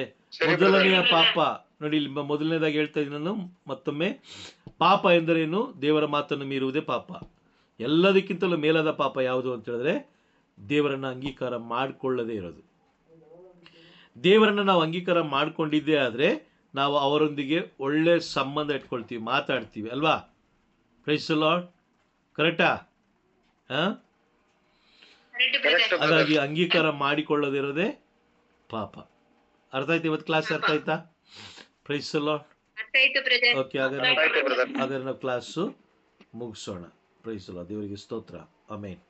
Speaker 1: ಮೊದಲನೆಯ ಪಾಪ ನೋಡಿ, ಇಲ್ಲಿ ಮೊದಲನೇದಾಗಿ ಹೇಳ್ತಾ ಇದ್ದೀನಿ ನಾನು ಮತ್ತೊಮ್ಮೆ. ಪಾಪ ಎಂದರೇನು? ದೇವರ ಮಾತನ್ನು ಮೀರುವುದೇ ಪಾಪ. ಎಲ್ಲದಕ್ಕಿಂತಲೂ ಮೇಲಾದ ಪಾಪ ಯಾವುದು ಅಂತ ಹೇಳಿದ್ರೆ ದೇವರನ್ನು ಅಂಗೀಕಾರ ಮಾಡಿಕೊಳ್ಳದೇ ಇರೋದು. ದೇವರನ್ನು ನಾವು ಅಂಗೀಕಾರ ಮಾಡಿಕೊಂಡಿದ್ದೇ ಆದರೆ ನಾವು ಅವರೊಂದಿಗೆ ಒಳ್ಳೆ ಸಂಬಂಧ ಇಟ್ಕೊಳ್ತೀವಿ, ಮಾತಾಡ್ತೀವಿ ಅಲ್ವಾ? Praise the Lord. ಕರೆಕ್ಟಾ? ಹಾಗಾಗಿ ಅಂಗೀಕಾರ ಮಾಡಿಕೊಳ್ಳದಿರೋದೇ ಪಾಪ. ಅರ್ಥ ಆಯ್ತು? ಇವತ್ತು ಕ್ಲಾಸ್ ಅರ್ಥ ಆಯ್ತಾ? Price the Lord. ಓಕೆ, ಹಾಗಾದ್ರೆ ನಾವು ಕ್ಲಾಸು ಮುಗಿಸೋಣ. Praise the Lord. ದೇವರಿಗೆ ಸ್ತೋತ್ರ. ಆಮೆನ್.